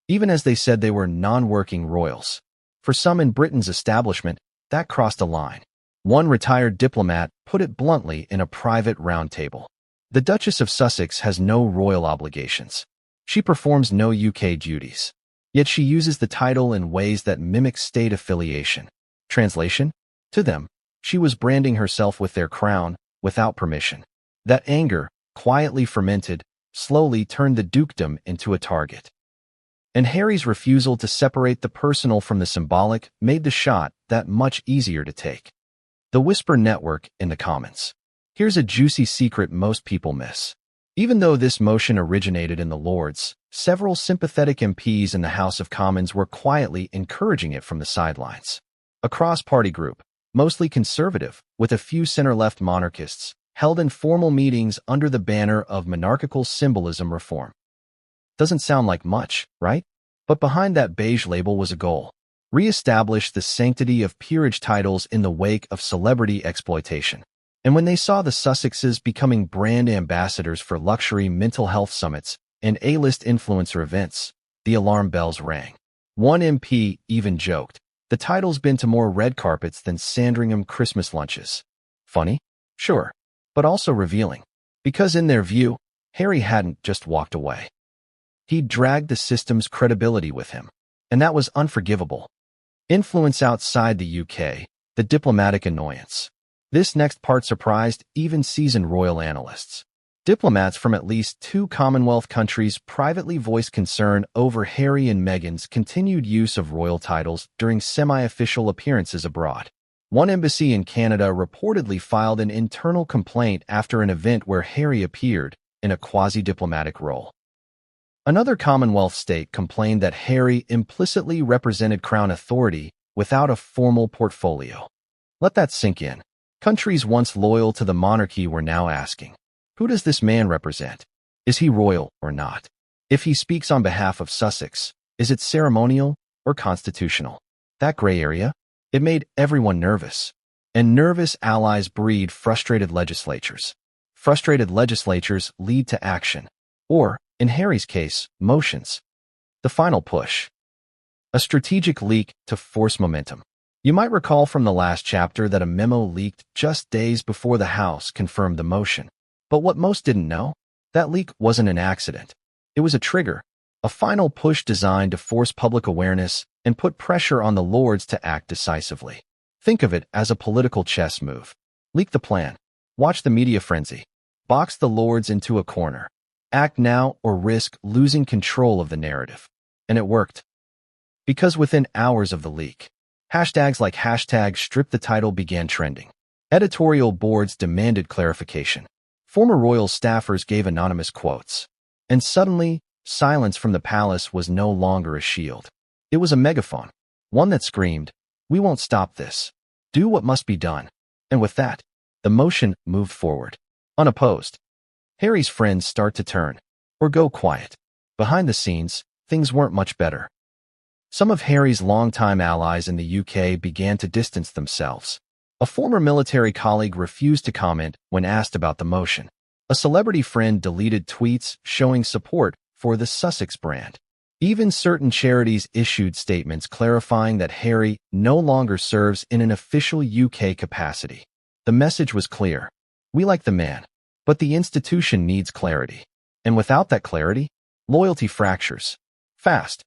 Even as they said they were non-working royals. For some in Britain's establishment, that crossed a line. One retired diplomat put it bluntly in a private roundtable. The Duchess of Sussex has no royal obligations. She performs no UK duties. Yet she uses the title in ways that mimic state affiliation. Translation? To them, she was branding herself with their crown, without permission. That anger, quietly fermented, slowly turned the dukedom into a target. And Harry's refusal to separate the personal from the symbolic made the shot that much easier to take. The Whisper Network in the comments. Here's a juicy secret most people miss. Even though this motion originated in the Lords, several sympathetic MPs in the House of Commons were quietly encouraging it from the sidelines. A cross-party group, mostly conservative, with a few center-left monarchists, held informal meetings under the banner of monarchical symbolism reform. Doesn't sound like much, right? But behind that beige label was a goal. Re-establish the sanctity of peerage titles in the wake of celebrity exploitation. And when they saw the Sussexes becoming brand ambassadors for luxury mental health summits and A-list influencer events, the alarm bells rang. One MP even joked, the title's been to more red carpets than Sandringham Christmas lunches. Funny? Sure. But also revealing. Because in their view, Harry hadn't just walked away. He'd dragged the system's credibility with him. And that was unforgivable. Influence outside the UK, the diplomatic annoyance. This next part surprised even seasoned royal analysts. Diplomats from at least 2 Commonwealth countries privately voiced concern over Harry and Meghan's continued use of royal titles during semi-official appearances abroad. One embassy in Canada reportedly filed an internal complaint after an event where Harry appeared in a quasi-diplomatic role. Another Commonwealth state complained that Harry implicitly represented Crown authority without a formal portfolio. Let that sink in. Countries once loyal to the monarchy were now asking, who does this man represent? Is he royal or not? If he speaks on behalf of Sussex, is it ceremonial or constitutional? That gray area? It made everyone nervous. And nervous allies breed frustrated legislatures. Frustrated legislatures lead to action. Or, in Harry's case, motions. The final push. A strategic leak to force momentum. You might recall from the last chapter that a memo leaked just days before the House confirmed the motion. But what most didn't know? That leak wasn't an accident. It was a trigger, a final push designed to force public awareness and put pressure on the Lords to act decisively. Think of it as a political chess move. Leak the plan. Watch the media frenzy. Box the lords into a corner. Act now or risk losing control of the narrative. And it worked. Because within hours of the leak, hashtags like hashtag strip the title began trending. Editorial boards demanded clarification. Former royal staffers gave anonymous quotes. And suddenly, silence from the palace was no longer a shield. It was a megaphone, one that screamed, "We won't stop this. Do what must be done." And with that, the motion moved forward, unopposed. Harry's friends start to turn, or go quiet. Behind the scenes, things weren't much better. Some of Harry's longtime allies in the UK began to distance themselves. A former military colleague refused to comment when asked about the motion. A celebrity friend deleted tweets showing support for the Sussex brand. Even certain charities issued statements clarifying that Harry no longer serves in an official UK capacity. The message was clear. We like the man, but the institution needs clarity. And without that clarity, loyalty fractures. Fast.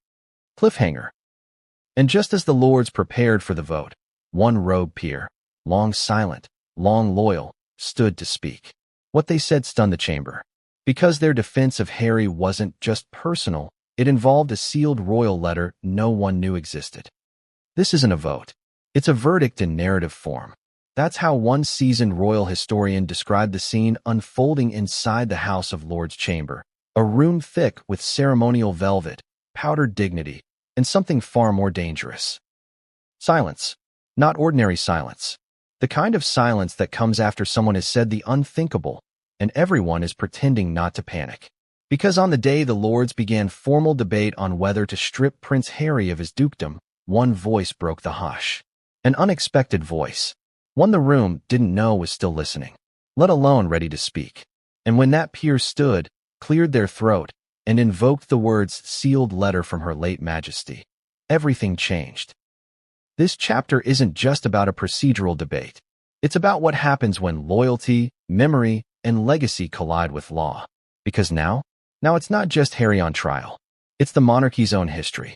Cliffhanger. And just as the lords prepared for the vote, one rogue peer, long silent, long loyal, stood to speak. What they said stunned the chamber. Because their defense of Harry wasn't just personal, it involved a sealed royal letter no one knew existed. This isn't a vote. It's a verdict in narrative form. That's how one seasoned royal historian described the scene unfolding inside the House of Lords chamber, a room thick with ceremonial velvet, powdered dignity, and something far more dangerous. Silence. Not ordinary silence. The kind of silence that comes after someone has said the unthinkable, and everyone is pretending not to panic. Because on the day the lords began formal debate on whether to strip Prince Harry of his dukedom, one voice broke the hush. An unexpected voice. One the room didn't know was still listening, let alone ready to speak. And when that peer stood, cleared their throat, and invoked the words "sealed letter from Her late Majesty," everything changed. This chapter isn't just about a procedural debate. It's about what happens when loyalty, memory, and legacy collide with law. Because now it's not just Harry on trial. It's the monarchy's own history.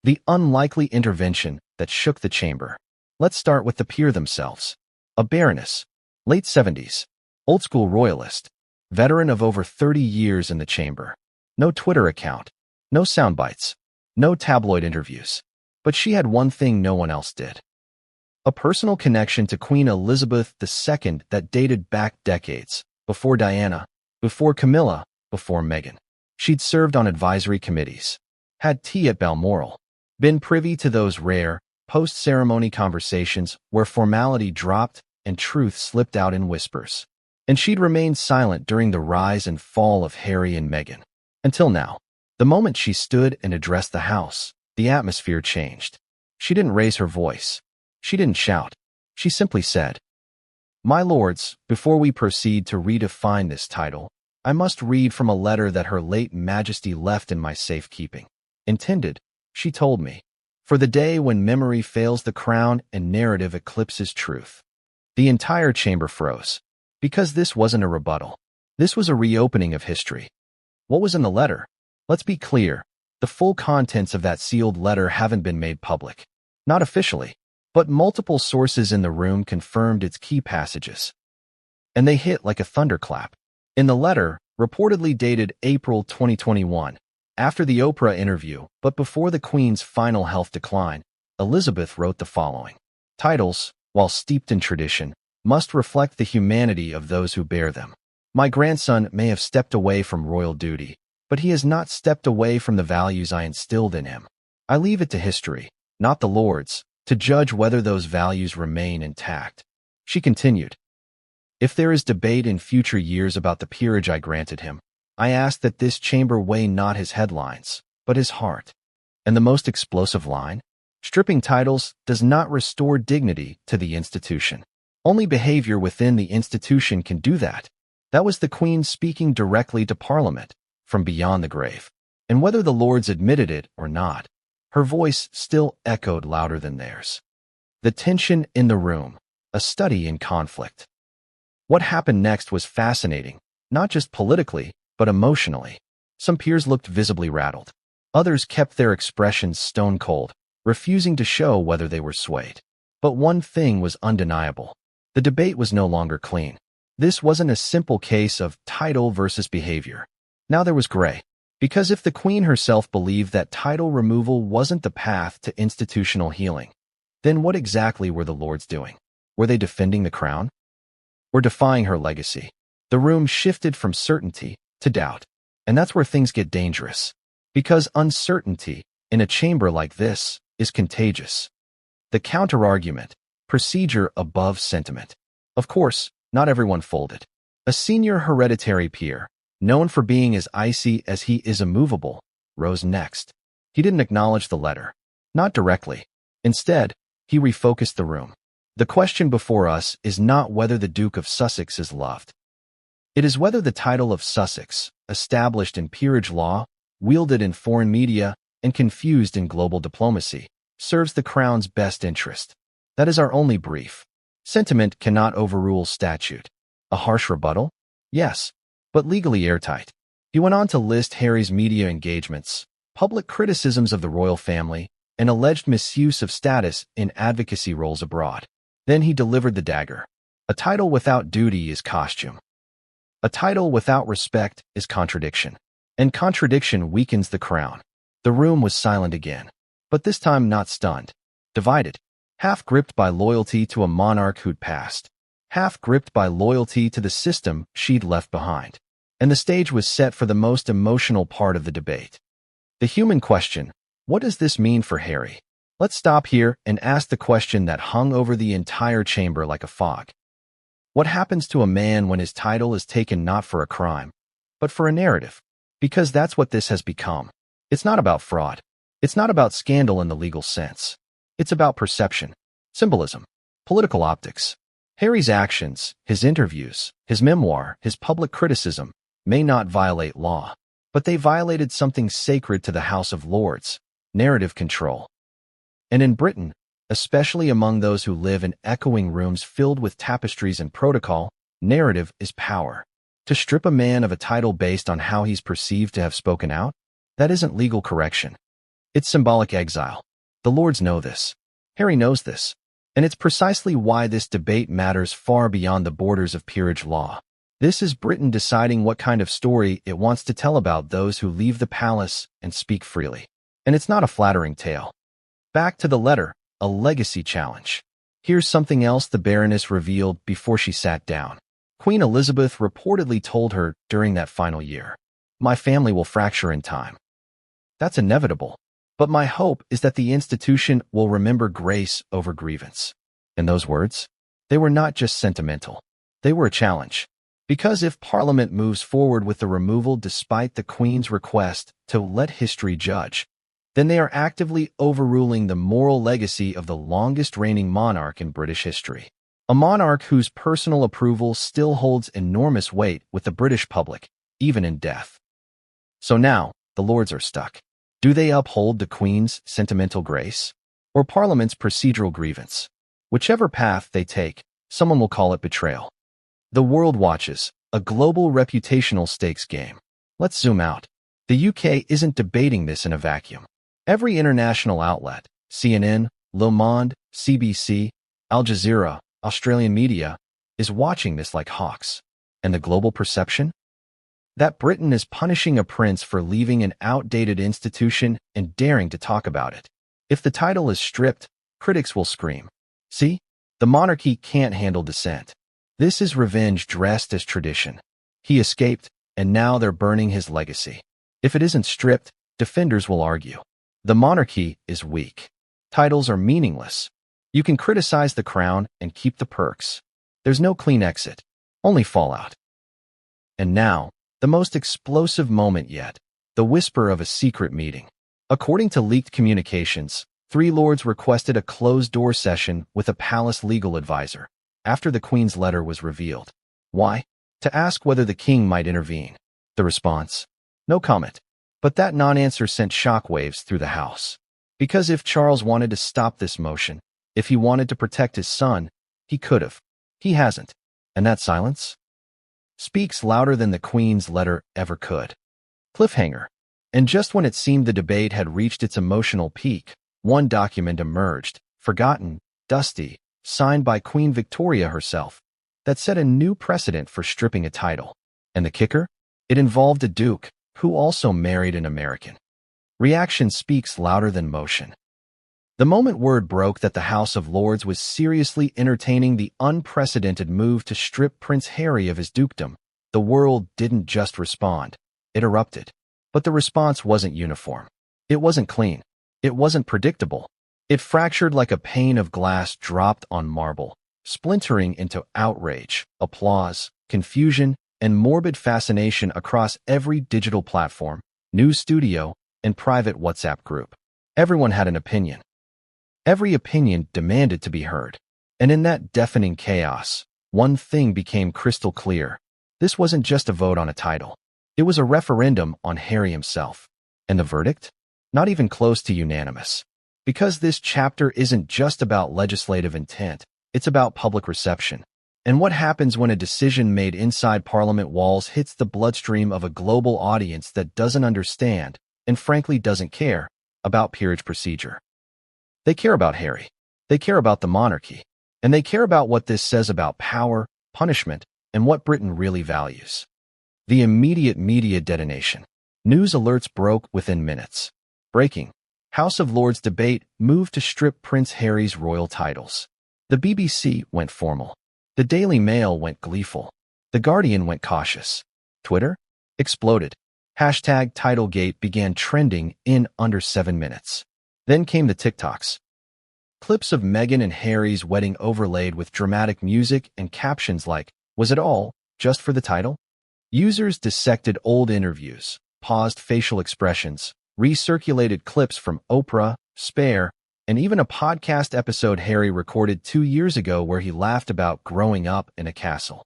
The unlikely intervention that shook the chamber. Let's start with the peer themselves. A baroness, late 70s, old-school royalist, veteran of over 30 years in the chamber. No Twitter account, no soundbites, no tabloid interviews. But she had one thing no one else did. A personal connection to Queen Elizabeth II that dated back decades, before Diana, before Camilla, before Meghan. She'd served on advisory committees, had tea at Balmoral, been privy to those rare, post-ceremony conversations where formality dropped and truth slipped out in whispers. And she'd remained silent during the rise and fall of Harry and Meghan. Until now. The moment she stood and addressed the house, the atmosphere changed. She didn't raise her voice. She didn't shout. She simply said, "My lords, before we proceed to redefine this title, I must read from a letter that Her late Majesty left in my safekeeping. Intended, she told me, for the day when memory fails the crown and narrative eclipses truth." The entire chamber froze. Because this wasn't a rebuttal. This was a reopening of history. What was in the letter? Let's be clear. The full contents of that sealed letter haven't been made public. Not officially, but multiple sources in the room confirmed its key passages. And they hit like a thunderclap. In the letter, reportedly dated April 2021, after the Oprah interview, but before the Queen's final health decline, Elizabeth wrote the following. Titles, while steeped in tradition, must reflect the humanity of those who bear them. My grandson may have stepped away from royal duty, but he has not stepped away from the values I instilled in him. I leave it to history, not the lords, to judge whether those values remain intact. She continued, if there is debate in future years about the peerage I granted him, I ask that this chamber weigh not his headlines, but his heart. And the most explosive line? Stripping titles does not restore dignity to the institution. Only behavior within the institution can do that. That was the Queen speaking directly to Parliament, from beyond the grave. And whether the lords admitted it or not, her voice still echoed louder than theirs. The tension in the room, a study in conflict. What happened next was fascinating, not just politically, but emotionally. Some peers looked visibly rattled. Others kept their expressions stone cold, refusing to show whether they were swayed. But one thing was undeniable. The debate was no longer clean. This wasn't a simple case of title versus behavior. Now there was gray. Because if the Queen herself believed that title removal wasn't the path to institutional healing, then what exactly were the Lords doing? Were they defending the crown? Or defying her legacy? The room shifted from certainty to doubt. And that's where things get dangerous. Because uncertainty, in a chamber like this, is contagious. The counterargument, procedure above sentiment. Of course, not everyone folded. A senior hereditary peer, known for being as icy as he is immovable, rose next. He didn't acknowledge the letter. Not directly. Instead, he refocused the room. The question before us is not whether the Duke of Sussex is loved. It is whether the title of Sussex, established in peerage law, wielded in foreign media, and confused in global diplomacy, serves the crown's best interest. That is our only brief. Sentiment cannot overrule statute. A harsh rebuttal? Yes, but legally airtight. He went on to list Harry's media engagements, public criticisms of the royal family, and alleged misuse of status in advocacy roles abroad. Then he delivered the dagger. A title without duty is costume. A title without respect is contradiction. And contradiction weakens the crown. The room was silent again. But this time not stunned. Divided. Half gripped by loyalty to a monarch who'd passed. Half gripped by loyalty to the system she'd left behind. And the stage was set for the most emotional part of the debate. The human question, what does this mean for Harry? Let's stop here and ask the question that hung over the entire chamber like a fog. What happens to a man when his title is taken not for a crime, but for a narrative? Because that's what this has become. It's not about fraud. It's not about scandal in the legal sense. It's about perception, symbolism, political optics. Harry's actions, his interviews, his memoir, his public criticism may not violate law, but they violated something sacred to the House of Lords, narrative control. And in Britain, especially among those who live in echoing rooms filled with tapestries and protocol, narrative is power. To strip a man of a title based on how he's perceived to have spoken out, that isn't legal correction. It's symbolic exile. The Lords know this. Harry knows this. And it's precisely why this debate matters far beyond the borders of peerage law. This is Britain deciding what kind of story it wants to tell about those who leave the palace and speak freely. And it's not a flattering tale. Back to the letter, a legacy challenge. Here's something else the Baroness revealed before she sat down. Queen Elizabeth reportedly told her during that final year, "My family will fracture in time. That's inevitable. But my hope is that the institution will remember grace over grievance." And those words? They were not just sentimental. They were a challenge. Because if Parliament moves forward with the removal despite the Queen's request to let history judge, then they are actively overruling the moral legacy of the longest reigning monarch in British history. A monarch whose personal approval still holds enormous weight with the British public, even in death. So now, the Lords are stuck. Do they uphold the Queen's sentimental grace, or Parliament's procedural grievance? Whichever path they take, someone will call it betrayal. The world watches, a global reputational stakes game. Let's zoom out. The UK isn't debating this in a vacuum. Every international outlet, CNN, Le Monde, CBC, Al Jazeera, Australian media, is watching this like hawks. And the global perception? That Britain is punishing a prince for leaving an outdated institution and daring to talk about it. If the title is stripped, critics will scream. See? The monarchy can't handle dissent. This is revenge dressed as tradition. He escaped, and now they're burning his legacy. If it isn't stripped, defenders will argue. The monarchy is weak. Titles are meaningless. You can criticize the crown and keep the perks. There's no clean exit, only fallout. And now, the most explosive moment yet, the whisper of a secret meeting. According to leaked communications, 3 lords requested a closed-door session with a palace legal advisor after the Queen's letter was revealed. Why? To ask whether the king might intervene. The response? No comment. But that non-answer sent shockwaves through the house. Because if Charles wanted to stop this motion, if he wanted to protect his son, he could have. He hasn't. And that silence speaks louder than the Queen's letter ever could. Cliffhanger. And just when it seemed the debate had reached its emotional peak, one document emerged, forgotten, dusty, signed by Queen Victoria herself, that set a new precedent for stripping a title. And the kicker? It involved a duke, who also married an American. Reaction speaks louder than motion. The moment word broke that the House of Lords was seriously entertaining the unprecedented move to strip Prince Harry of his dukedom, the world didn't just respond, it erupted. But the response wasn't uniform. It wasn't clean. It wasn't predictable. It fractured like a pane of glass dropped on marble, splintering into outrage, applause, confusion, and morbid fascination across every digital platform, news studio, and private WhatsApp group. Everyone had an opinion. Every opinion demanded to be heard. And in that deafening chaos, one thing became crystal clear. This wasn't just a vote on a title. It was a referendum on Harry himself. And the verdict? Not even close to unanimous. Because this chapter isn't just about legislative intent, it's about public reception. And what happens when a decision made inside Parliament walls hits the bloodstream of a global audience that doesn't understand, and frankly doesn't care, about peerage procedure. They care about Harry. They care about the monarchy. And they care about what this says about power, punishment, and what Britain really values. The immediate media detonation. News alerts broke within minutes. Breaking. House of Lords debate moved to strip Prince Harry's royal titles. The BBC went formal. The Daily Mail went gleeful. The Guardian went cautious. Twitter? Exploded. Hashtag Titlegate began trending in under 7 minutes. Then came the TikToks. Clips of Meghan and Harry's wedding overlaid with dramatic music and captions like, "Was it all just for the title?" Users dissected old interviews, paused facial expressions, recirculated clips from Oprah, Spare, and even a podcast episode Harry recorded 2 years ago where he laughed about growing up in a castle.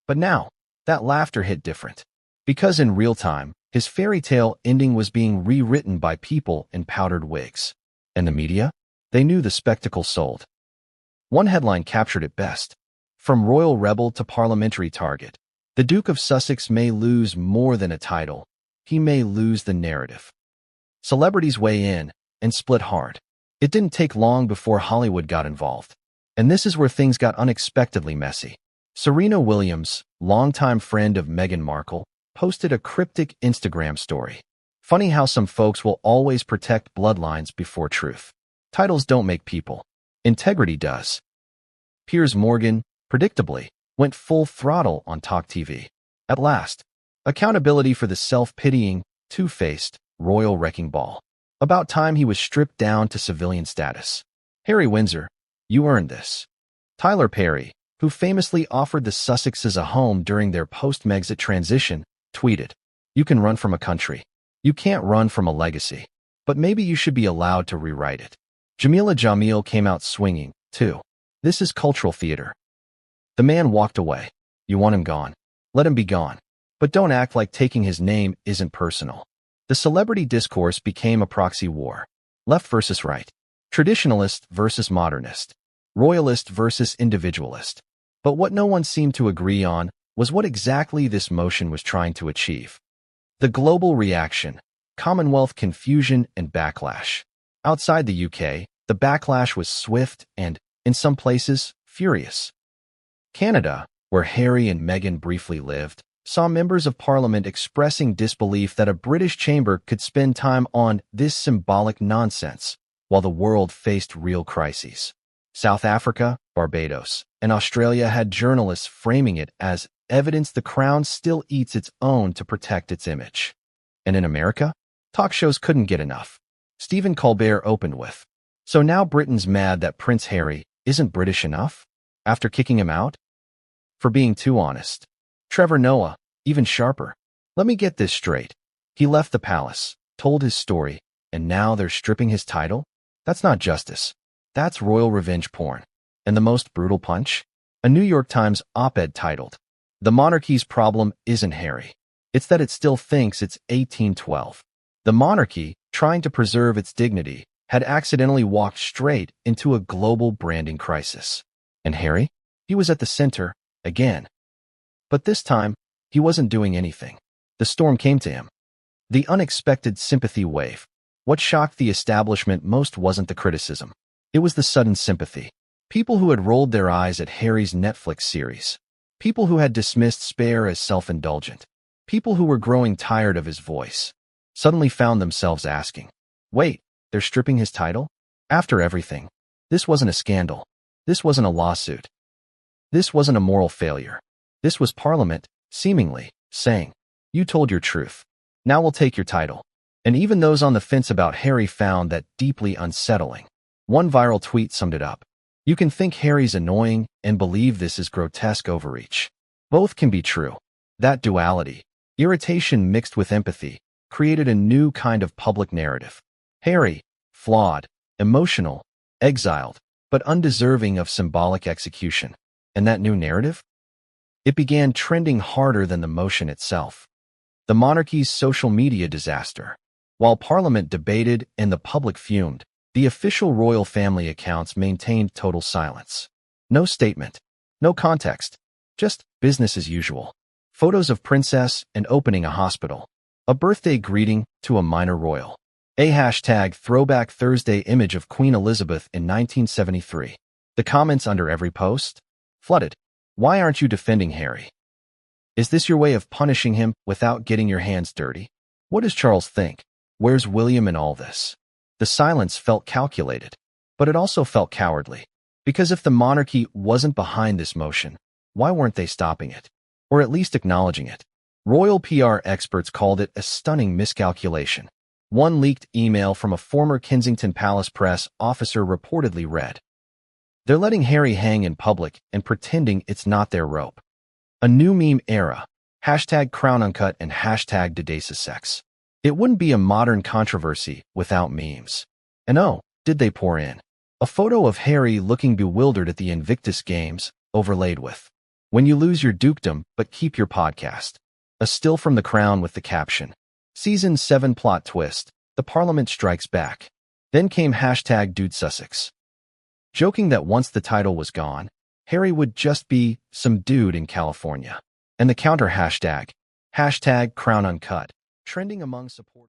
But now, that laughter hit different. Because in real time, his fairy tale ending was being rewritten by people in powdered wigs. And the media? They knew the spectacle sold. One headline captured it best. From royal rebel to parliamentary target, the Duke of Sussex may lose more than a title. He may lose the narrative. Celebrities weigh in and split hard. It didn't take long before Hollywood got involved. And this is where things got unexpectedly messy. Serena Williams, longtime friend of Meghan Markle, posted a cryptic Instagram story. Funny how some folks will always protect bloodlines before truth. Titles don't make people. Integrity does. Piers Morgan, predictably, went full throttle on Talk TV. At last, accountability for the self-pitying, two-faced, royal wrecking ball. About time he was stripped down to civilian status. Harry Windsor, you earned this. Tyler Perry, who famously offered the Sussexes a home during their post-Megxit transition, tweeted, "You can run from a country. You can't run from a legacy. But maybe you should be allowed to rewrite it." Jamila Jamil came out swinging, too. This is cultural theater. The man walked away. You want him gone? Let him be gone. But don't act like taking his name isn't personal. The celebrity discourse became a proxy war. Left versus right. Traditionalist versus modernist. Royalist versus individualist. But what no one seemed to agree on was what exactly this motion was trying to achieve. The global reaction, Commonwealth confusion and backlash. Outside the UK, the backlash was swift and, in some places, furious. Canada, where Harry and Meghan briefly lived, saw members of Parliament expressing disbelief that a British chamber could spend time on this symbolic nonsense, while the world faced real crises. South Africa, Barbados, and Australia had journalists framing it as evidence the crown still eats its own to protect its image. And in America, talk shows couldn't get enough. Stephen Colbert opened with, "So now Britain's mad that Prince Harry isn't British enough? After kicking him out? For being too honest." Trevor Noah, even sharper. "Let me get this straight. He left the palace, told his story, and now they're stripping his title? That's not justice. That's royal revenge porn." And the most brutal punch? A New York Times op-ed titled, "The monarchy's problem isn't Harry. It's that it still thinks it's 1812. The monarchy, trying to preserve its dignity, had accidentally walked straight into a global branding crisis. And Harry? He was at the center, again. But this time, he wasn't doing anything. The storm came to him. The unexpected sympathy wave. What shocked the establishment most wasn't the criticism. It was the sudden sympathy. People who had rolled their eyes at Harry's Netflix series. People who had dismissed Spare as self-indulgent. People who were growing tired of his voice. Suddenly found themselves asking, wait, they're stripping his title? After everything, this wasn't a scandal. This wasn't a lawsuit. This wasn't a moral failure. This was Parliament, seemingly, saying, you told your truth. Now we'll take your title. And even those on the fence about Harry found that deeply unsettling. One viral tweet summed it up. You can think Harry's annoying and believe this is grotesque overreach. Both can be true. That duality, irritation mixed with empathy, created a new kind of public narrative. Harry, flawed, emotional, exiled, but undeserving of symbolic execution. And that new narrative? It began trending harder than the motion itself. The monarchy's social media disaster. While Parliament debated and the public fumed, the official royal family accounts maintained total silence. No statement. No context. Just business as usual. Photos of princess and opening a hospital. A birthday greeting to a minor royal. A hashtag throwback Thursday image of Queen Elizabeth in 1973. The comments under every post? Flooded. Why aren't you defending Harry? Is this your way of punishing him without getting your hands dirty? What does Charles think? Where's William in all this? The silence felt calculated, but it also felt cowardly. Because if the monarchy wasn't behind this motion, why weren't they stopping it? Or at least acknowledging it? Royal PR experts called it a stunning miscalculation. One leaked email from a former Kensington Palace press officer reportedly read, they're letting Harry hang in public and pretending it's not their rope. A new meme era. Hashtag Crown Uncut and hashtag Duke of Sussex. It wouldn't be a modern controversy without memes. And oh, did they pour in? A photo of Harry looking bewildered at the Invictus Games, overlaid with, when you lose your dukedom but keep your podcast. A still from The Crown with the caption, Season 7 plot twist, the Parliament strikes back. Then came hashtag Duke of Sussex. Joking that once the title was gone, Harry would just be some dude in California. And the counter hashtag, hashtag Crown Uncut, trending among support.